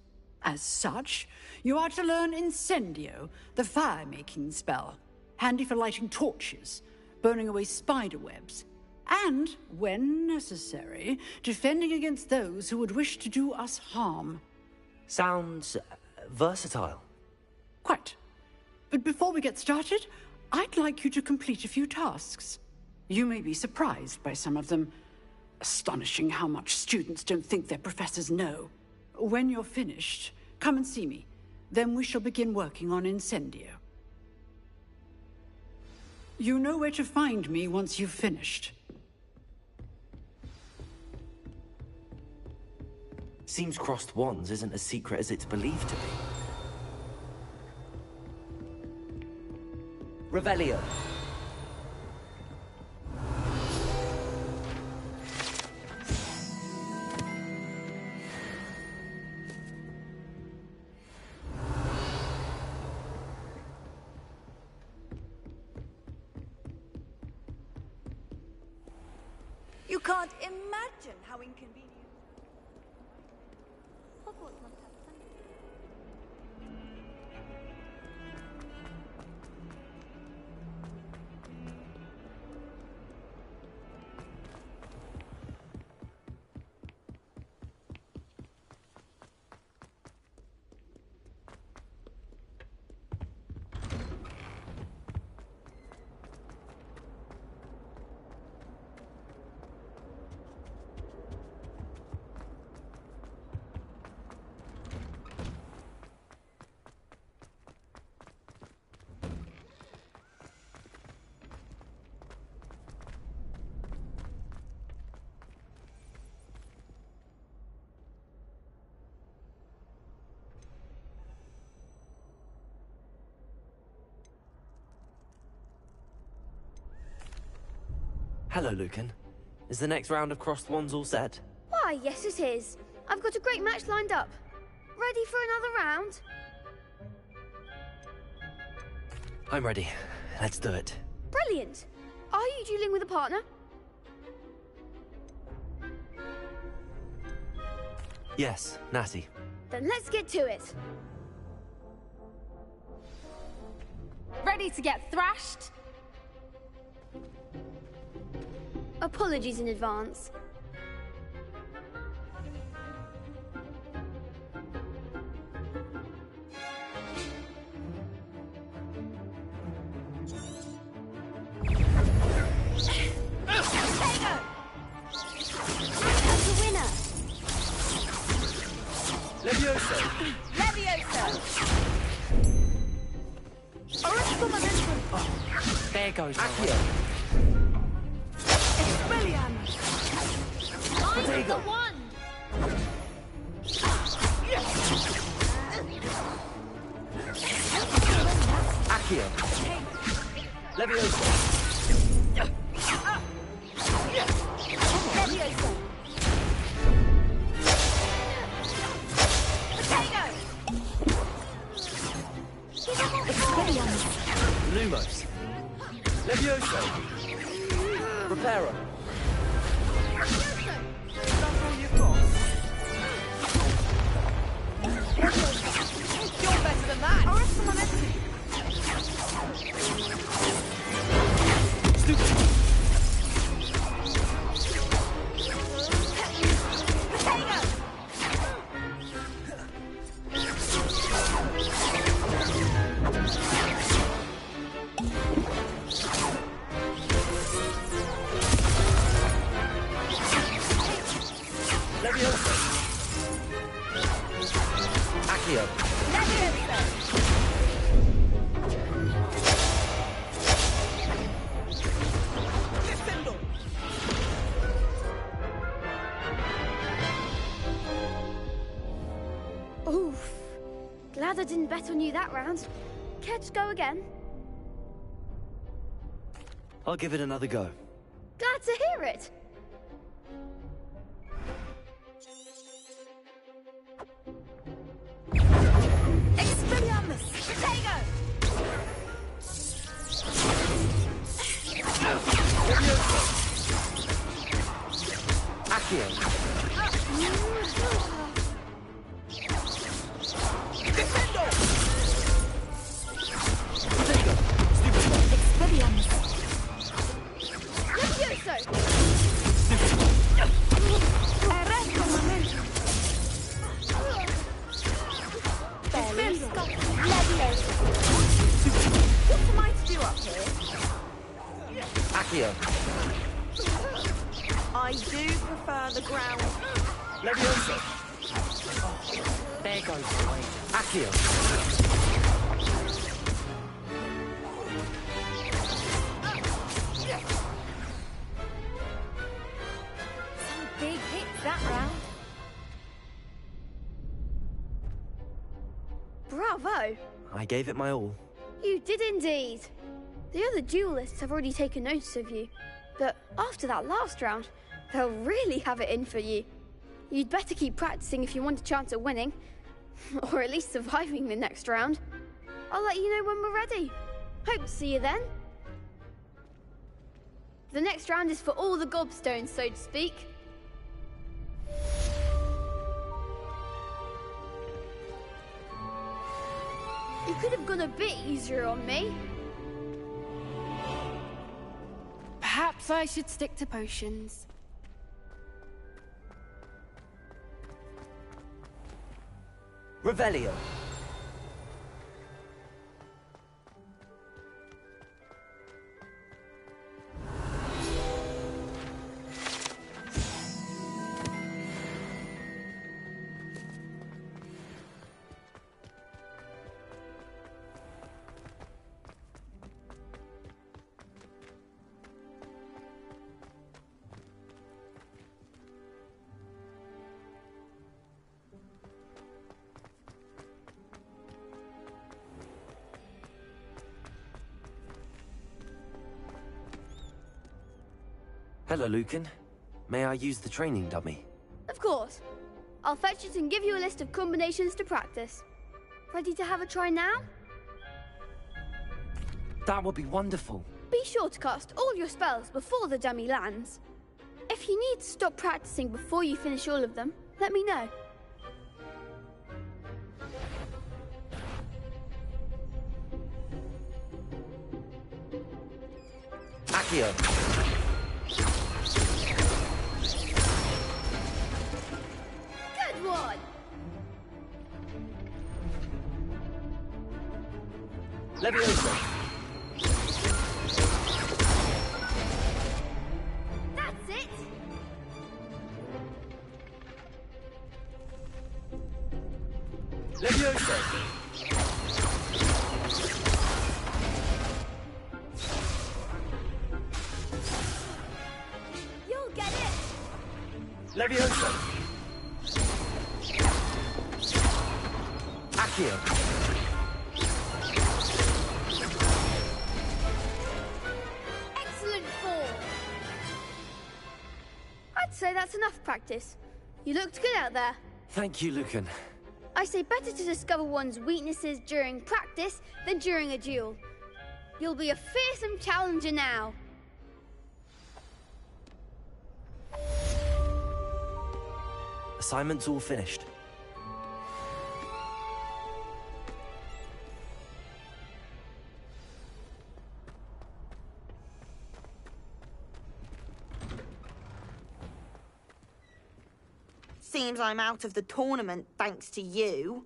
Q: As such, you are to learn Incendio, the fire-making spell, handy for lighting torches, burning away spider webs, and, when necessary, defending against those who would wish to do us harm.
C: Sounds versatile.
Q: Quite. But before we get started, I'd like you to complete a few tasks. You may be surprised by some of them. Astonishing how much students don't think their professors know. When you're finished, come and see me. Then we shall begin working on Incendio. You know where to find me once you've finished.
C: Seems crossed wands isn't as secret as it's believed to be.
A: Revelio.
D: You can't imagine how inconvenient.
I: Hogwarts must have something.
C: Hello, Lucan. Is the next round of crossed wands all set?
I: Why, yes it is. I've got a great match lined up. Ready for another round?
C: I'm ready. Let's do it.
I: Brilliant. Are you dueling with a partner?
C: Yes, Natty.
I: Then let's get to it. Ready to get thrashed? Apologies in advance.
B: Levioso!
D: Levioso! Orange for momentum!
C: Oh, there goes my way.
D: Expelliarmus!
I: I'm the one!
B: Reparo.
P: That's all you've got. You're better than that. I'll rest on my medicine.
I: Oof. Glad I didn't bet on you that round. Care to go again?
R: I'll give it another go.
I: Glad to hear it.
D: Expelliarmus! Protego!
B: Accio.
P: Defendo!
D: Expelliarmus!
I: Levioso!
D: Arresto un momento! Levioso! What am I to do up here?
B: Accio.
P: I do prefer the ground.
B: Levioso.
C: There goes the way.
B: Accio.
I: Some big hits that round. Bravo!
R: I gave it my all.
I: You did indeed. The other duelists have already taken notice of you, but after that last round, they'll really have it in for you. You'd better keep practicing if you want a chance at winning, or at least surviving the next round. I'll let you know when we're ready. Hope to see you then. The next round is for all the gobstones, so to speak. You could have gone a bit easier on me. Perhaps I should stick to potions.
A: Revelio.
C: Hello, Lucan. May I use the training dummy?
I: Of course. I'll fetch it and give you a list of combinations to practice. Ready to have a try now?
C: That would be wonderful.
I: Be sure to cast all your spells before the dummy lands. If you need to stop practicing before you finish all of them, let me know.
B: Accio.
I: Good one!
B: Levioso.
I: That's it!
B: Levioso.
I: You'll get it!
B: Levioso. Accio.
I: Excellent form! I'd say that's enough practice. You looked good out there.
C: Thank you, Lucan.
I: I say better to discover one's weaknesses during practice than during a duel. You'll be a fearsome challenger now.
R: Assignment's all finished.
S: Seems I'm out of the tournament thanks to you.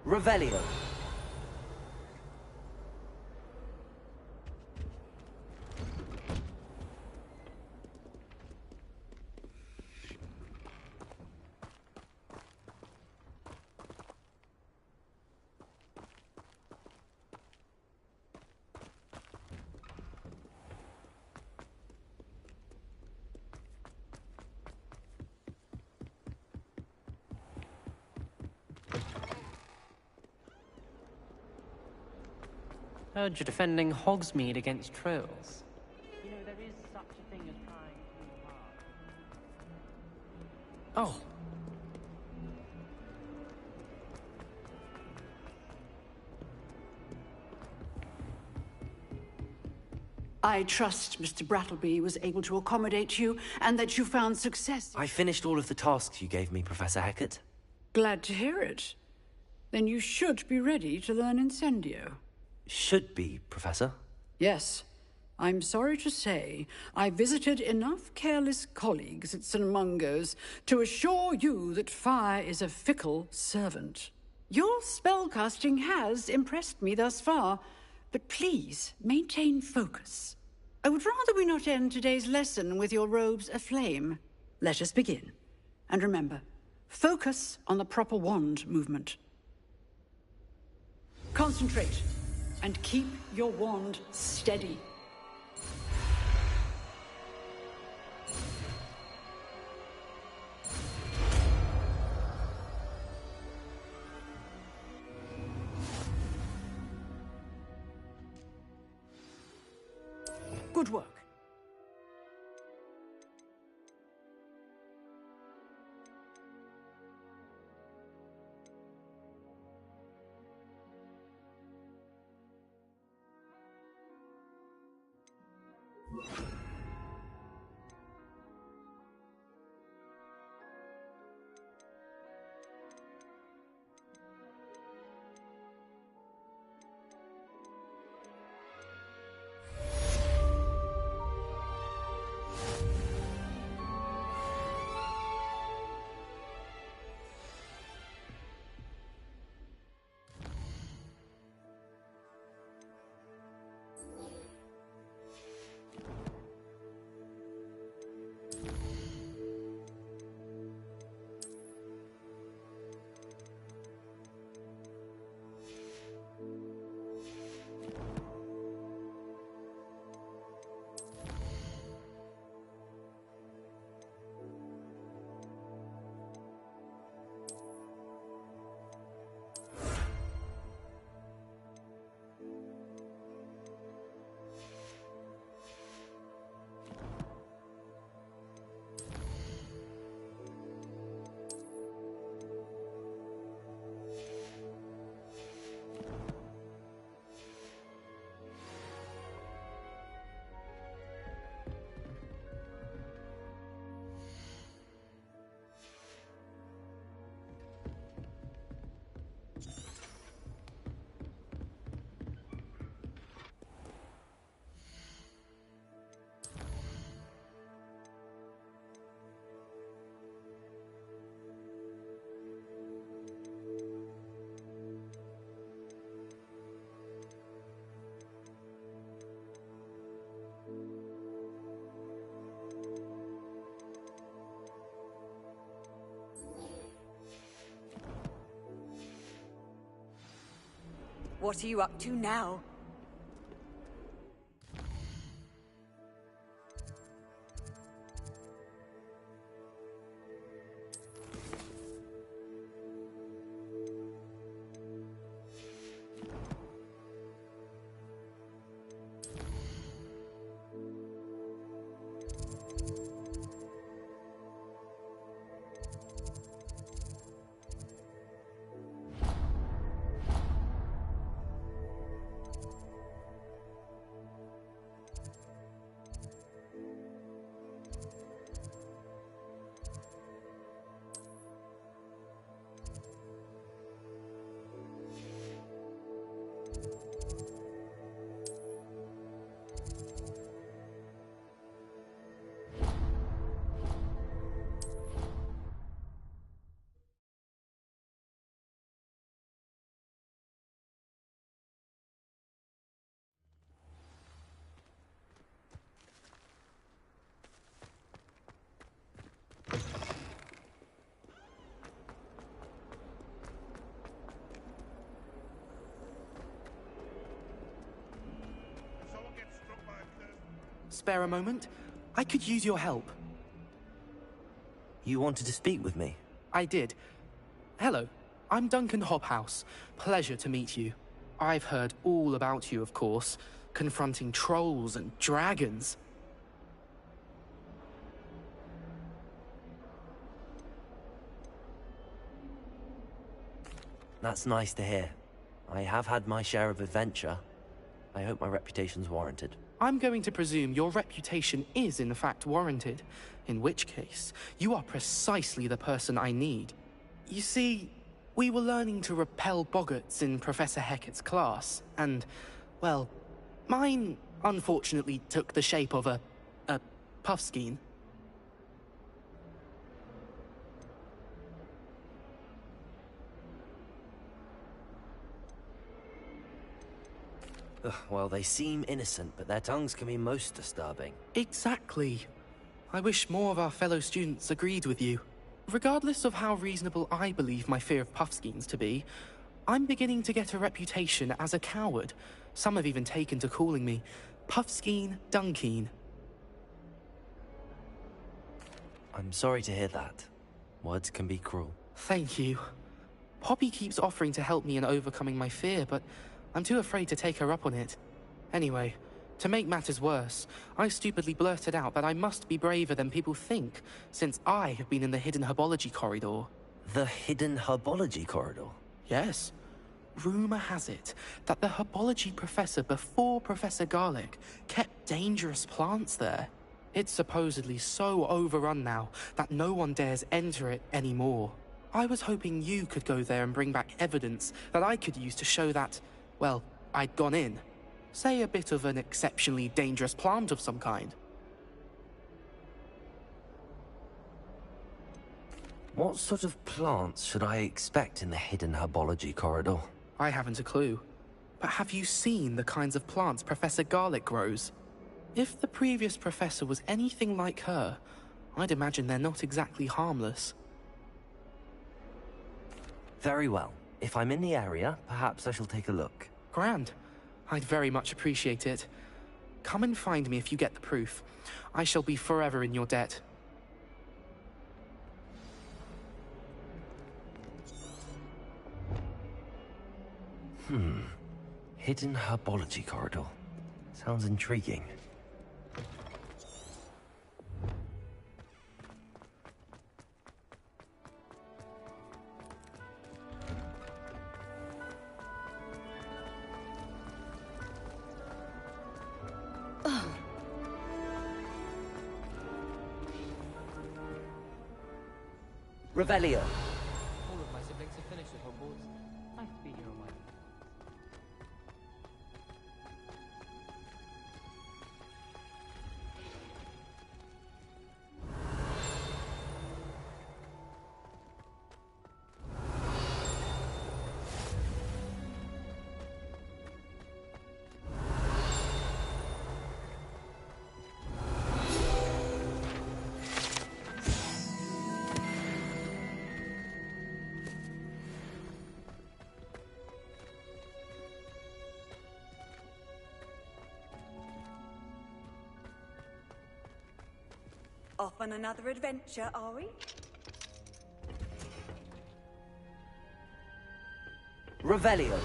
A: Revelio.
J: Heard you're defending Hogsmeade against trolls. You know, there is such a thing as trying too hard. Oh.
Q: I trust Mr. Brattleby was able to accommodate you and that you found success.
R: I finished all of the tasks you gave me, Professor Hackett.
Q: Glad to hear it. Then you should be ready to learn Incendio.
R: Should be, Professor.
Q: Yes. I'm sorry to say, I visited enough careless colleagues at St. Mungo's to assure you that fire is a fickle servant. Your spellcasting has impressed me thus far, but please maintain focus. I would rather we not end today's lesson with your robes aflame. Let us begin. And remember, focus on the proper wand movement. Concentrate. And keep your wand steady. Good work.
D: What are you up to now?
J: spare a moment? I could use your help.
R: You wanted to speak with me?
J: I did. Hello, I'm Duncan Hobhouse. Pleasure to meet you. I've heard all about you, of course, confronting trolls and dragons.
R: That's nice to hear. I have had my share of adventure. I hope my reputation's warranted.
J: I'm going to presume your reputation is in fact warranted, in which case, you are precisely the person I need. You see, we were learning to repel boggarts in Professor Hecat's class, and, well, mine unfortunately took the shape of a puffskein.
R: Ugh, well, they seem innocent, but their tongues can be most disturbing.
J: Exactly. I wish more of our fellow students agreed with you. Regardless of how reasonable I believe my fear of puffskeins to be, I'm beginning to get a reputation as a coward. Some have even taken to calling me Puffskeen Dunkeen.
R: I'm sorry to hear that. Words can be cruel.
J: Thank you. Poppy keeps offering to help me in overcoming my fear, but I'm too afraid to take her up on it. Anyway, to make matters worse, I stupidly blurted out that I must be braver than people think, since I have been in the hidden herbology corridor.
R: The hidden herbology corridor?
J: Yes. Rumor has it that the herbology professor before Professor Garlic kept dangerous plants there. It's supposedly so overrun now that no one dares enter it anymore. I was hoping you could go there and bring back evidence that I could use to show that, well, I'd gone in. Say a bit of an exceptionally dangerous plant of some kind.
R: What sort of plants should I expect in the hidden herbology corridor?
J: I haven't a clue. But have you seen the kinds of plants Professor Garlic grows? If the previous professor was anything like her, I'd imagine they're not exactly harmless.
R: Very well. If I'm in the area, perhaps I shall take a look.
J: Grand. I'd very much appreciate it. Come and find me if you get the proof. I shall be forever in your debt.
R: Hidden herbology corridor. Sounds intriguing.
A: Revelio.
O: All of my siblings have finished at Howarts. I have to be here on my own.
D: Off on another adventure, are we?
A: Revelio.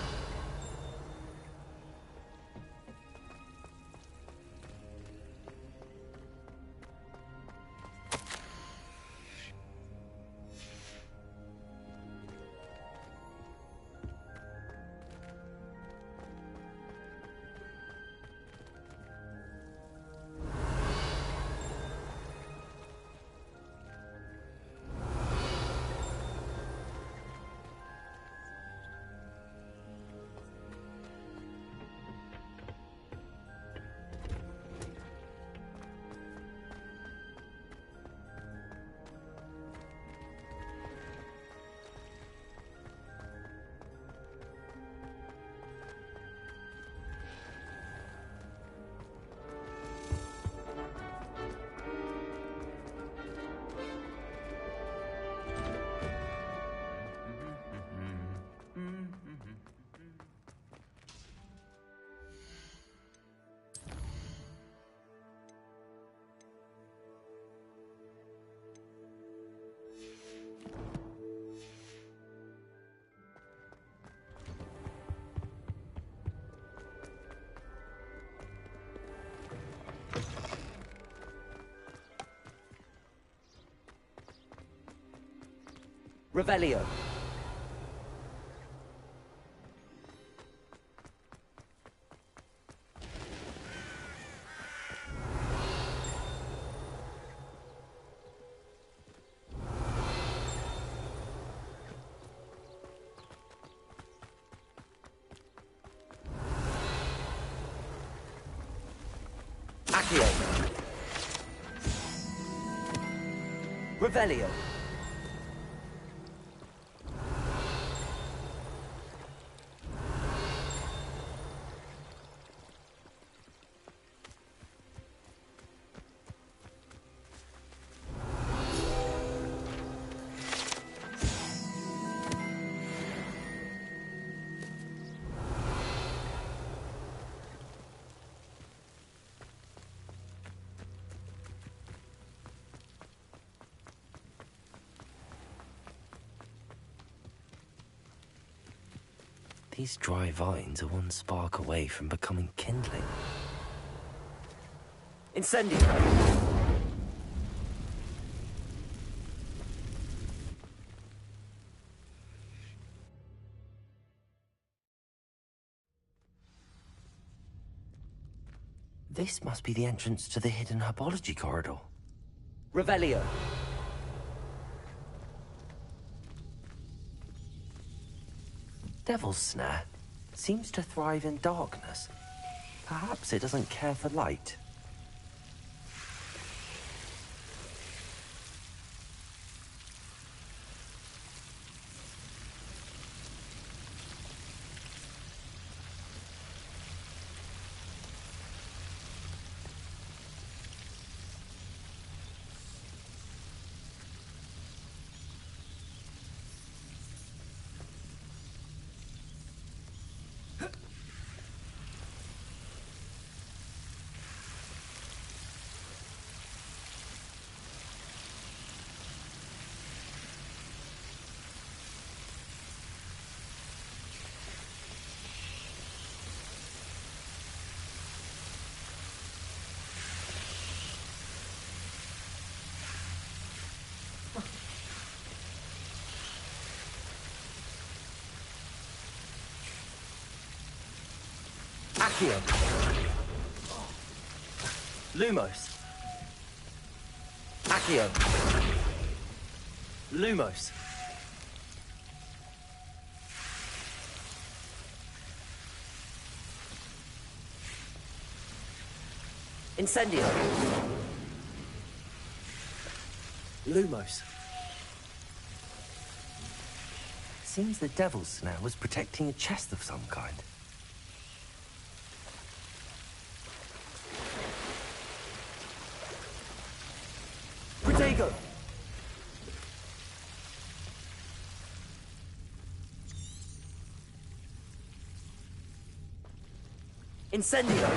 A: Revelio. Accio. Revelio.
C: These dry vines are one spark away from becoming kindling.
A: Incendio.
C: This must be the entrance to the hidden herbology corridor.
A: Revelio.
C: Devil's Snare seems to thrive in darkness. Perhaps it doesn't care for light.
A: Accio. Lumos. Accio. Lumos. Incendio. Lumos.
C: Seems the Devil's Snare was protecting a chest of some kind.
A: Protego. Incendio.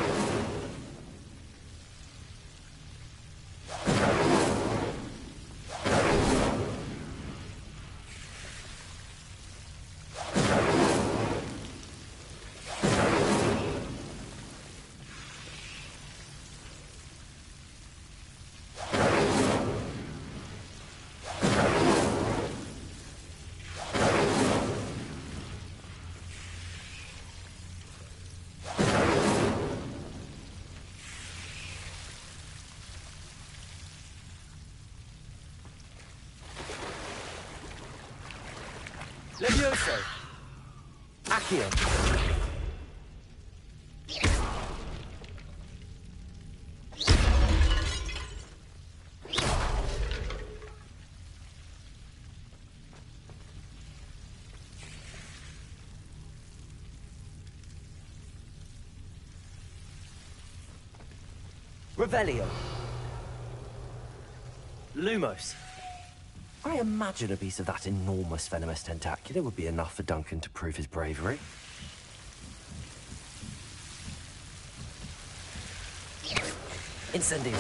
A: Levioso. Accio. Revelio. Lumos.
C: I imagine a piece of that enormous venomous tentacula would be enough for Duncan to prove his bravery.
A: Incendio.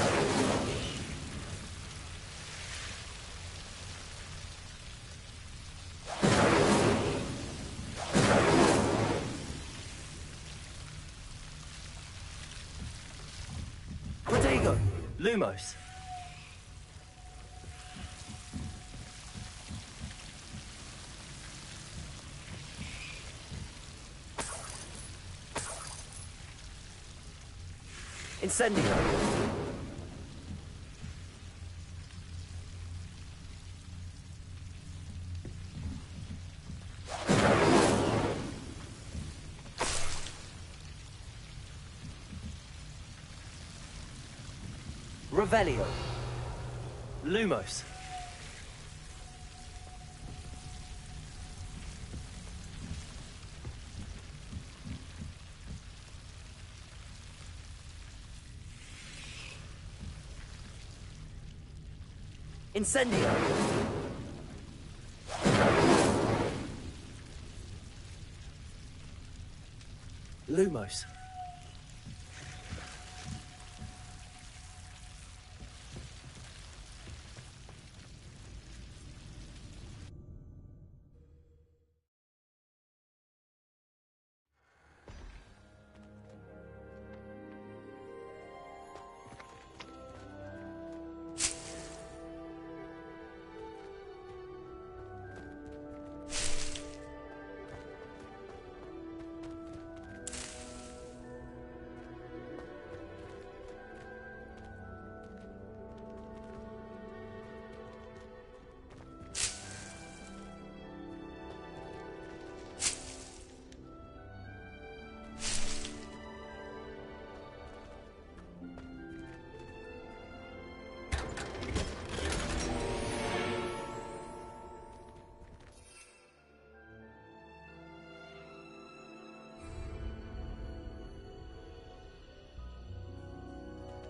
A: Protego. Lumos. Incendio. Revelio. Lumos. Incendio. Lumos.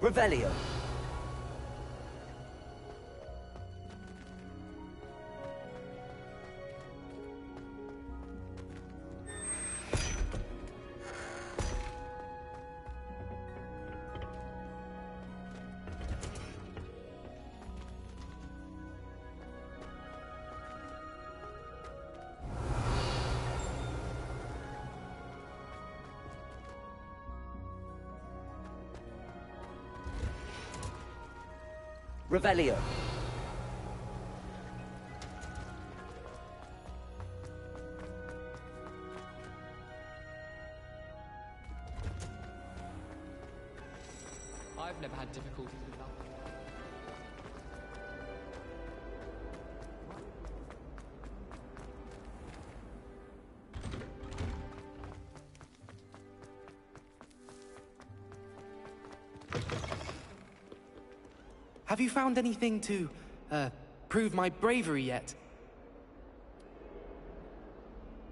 A: Revelio. Revelio.
O: I've never had difficulties with that.
J: Have you found anything to, prove my bravery yet?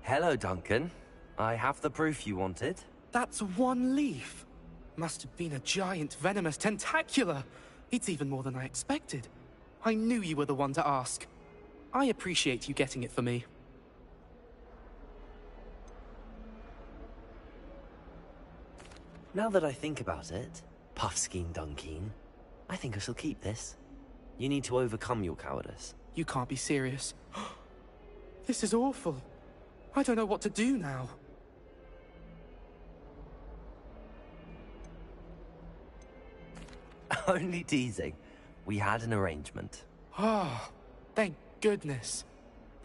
R: Hello, Duncan. I have the proof you wanted.
J: That's one leaf. Must have been a giant venomous tentacula. It's even more than I expected. I knew you were the one to ask. I appreciate you getting it for me.
R: Now that I think about it, Puffskein Dunkeen, I think I shall keep this. You need to overcome your cowardice.
J: You can't be serious. This is awful. I don't know what to do now.
R: Only teasing. We had an arrangement.
J: Ah, thank goodness.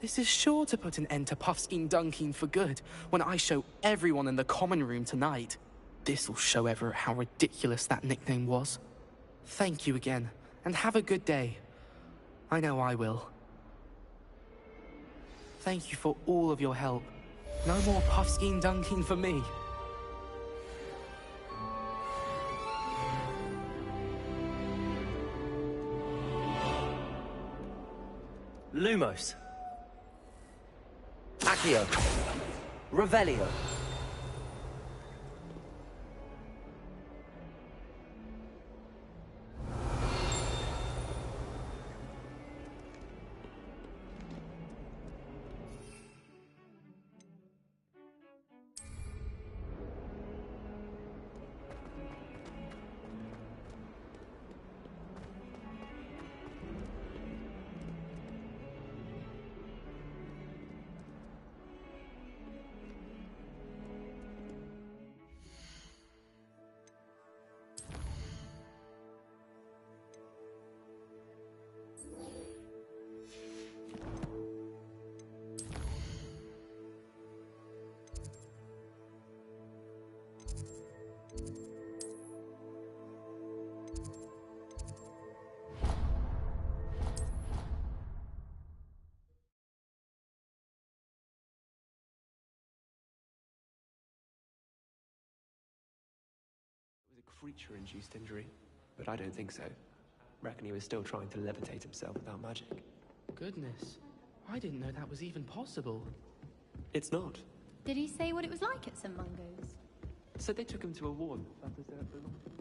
J: This is sure to put an end to Puffskein Dunkeen for good when I show everyone in the common room tonight. This'll show Everett how ridiculous that nickname was. Thank you again, and have a good day. I know I will. Thank you for all of your help. No more Puffskein Dunkeen for me.
A: Lumos. Accio. Revelio.
T: creature-induced injury, but I don't think so. Reckon he was still trying to levitate himself without magic.
J: Goodness, I didn't know that was even possible.
T: It's not.
U: Did he say what it was like at St. Mungo's?
T: So they took him to a ward that deserved a lot.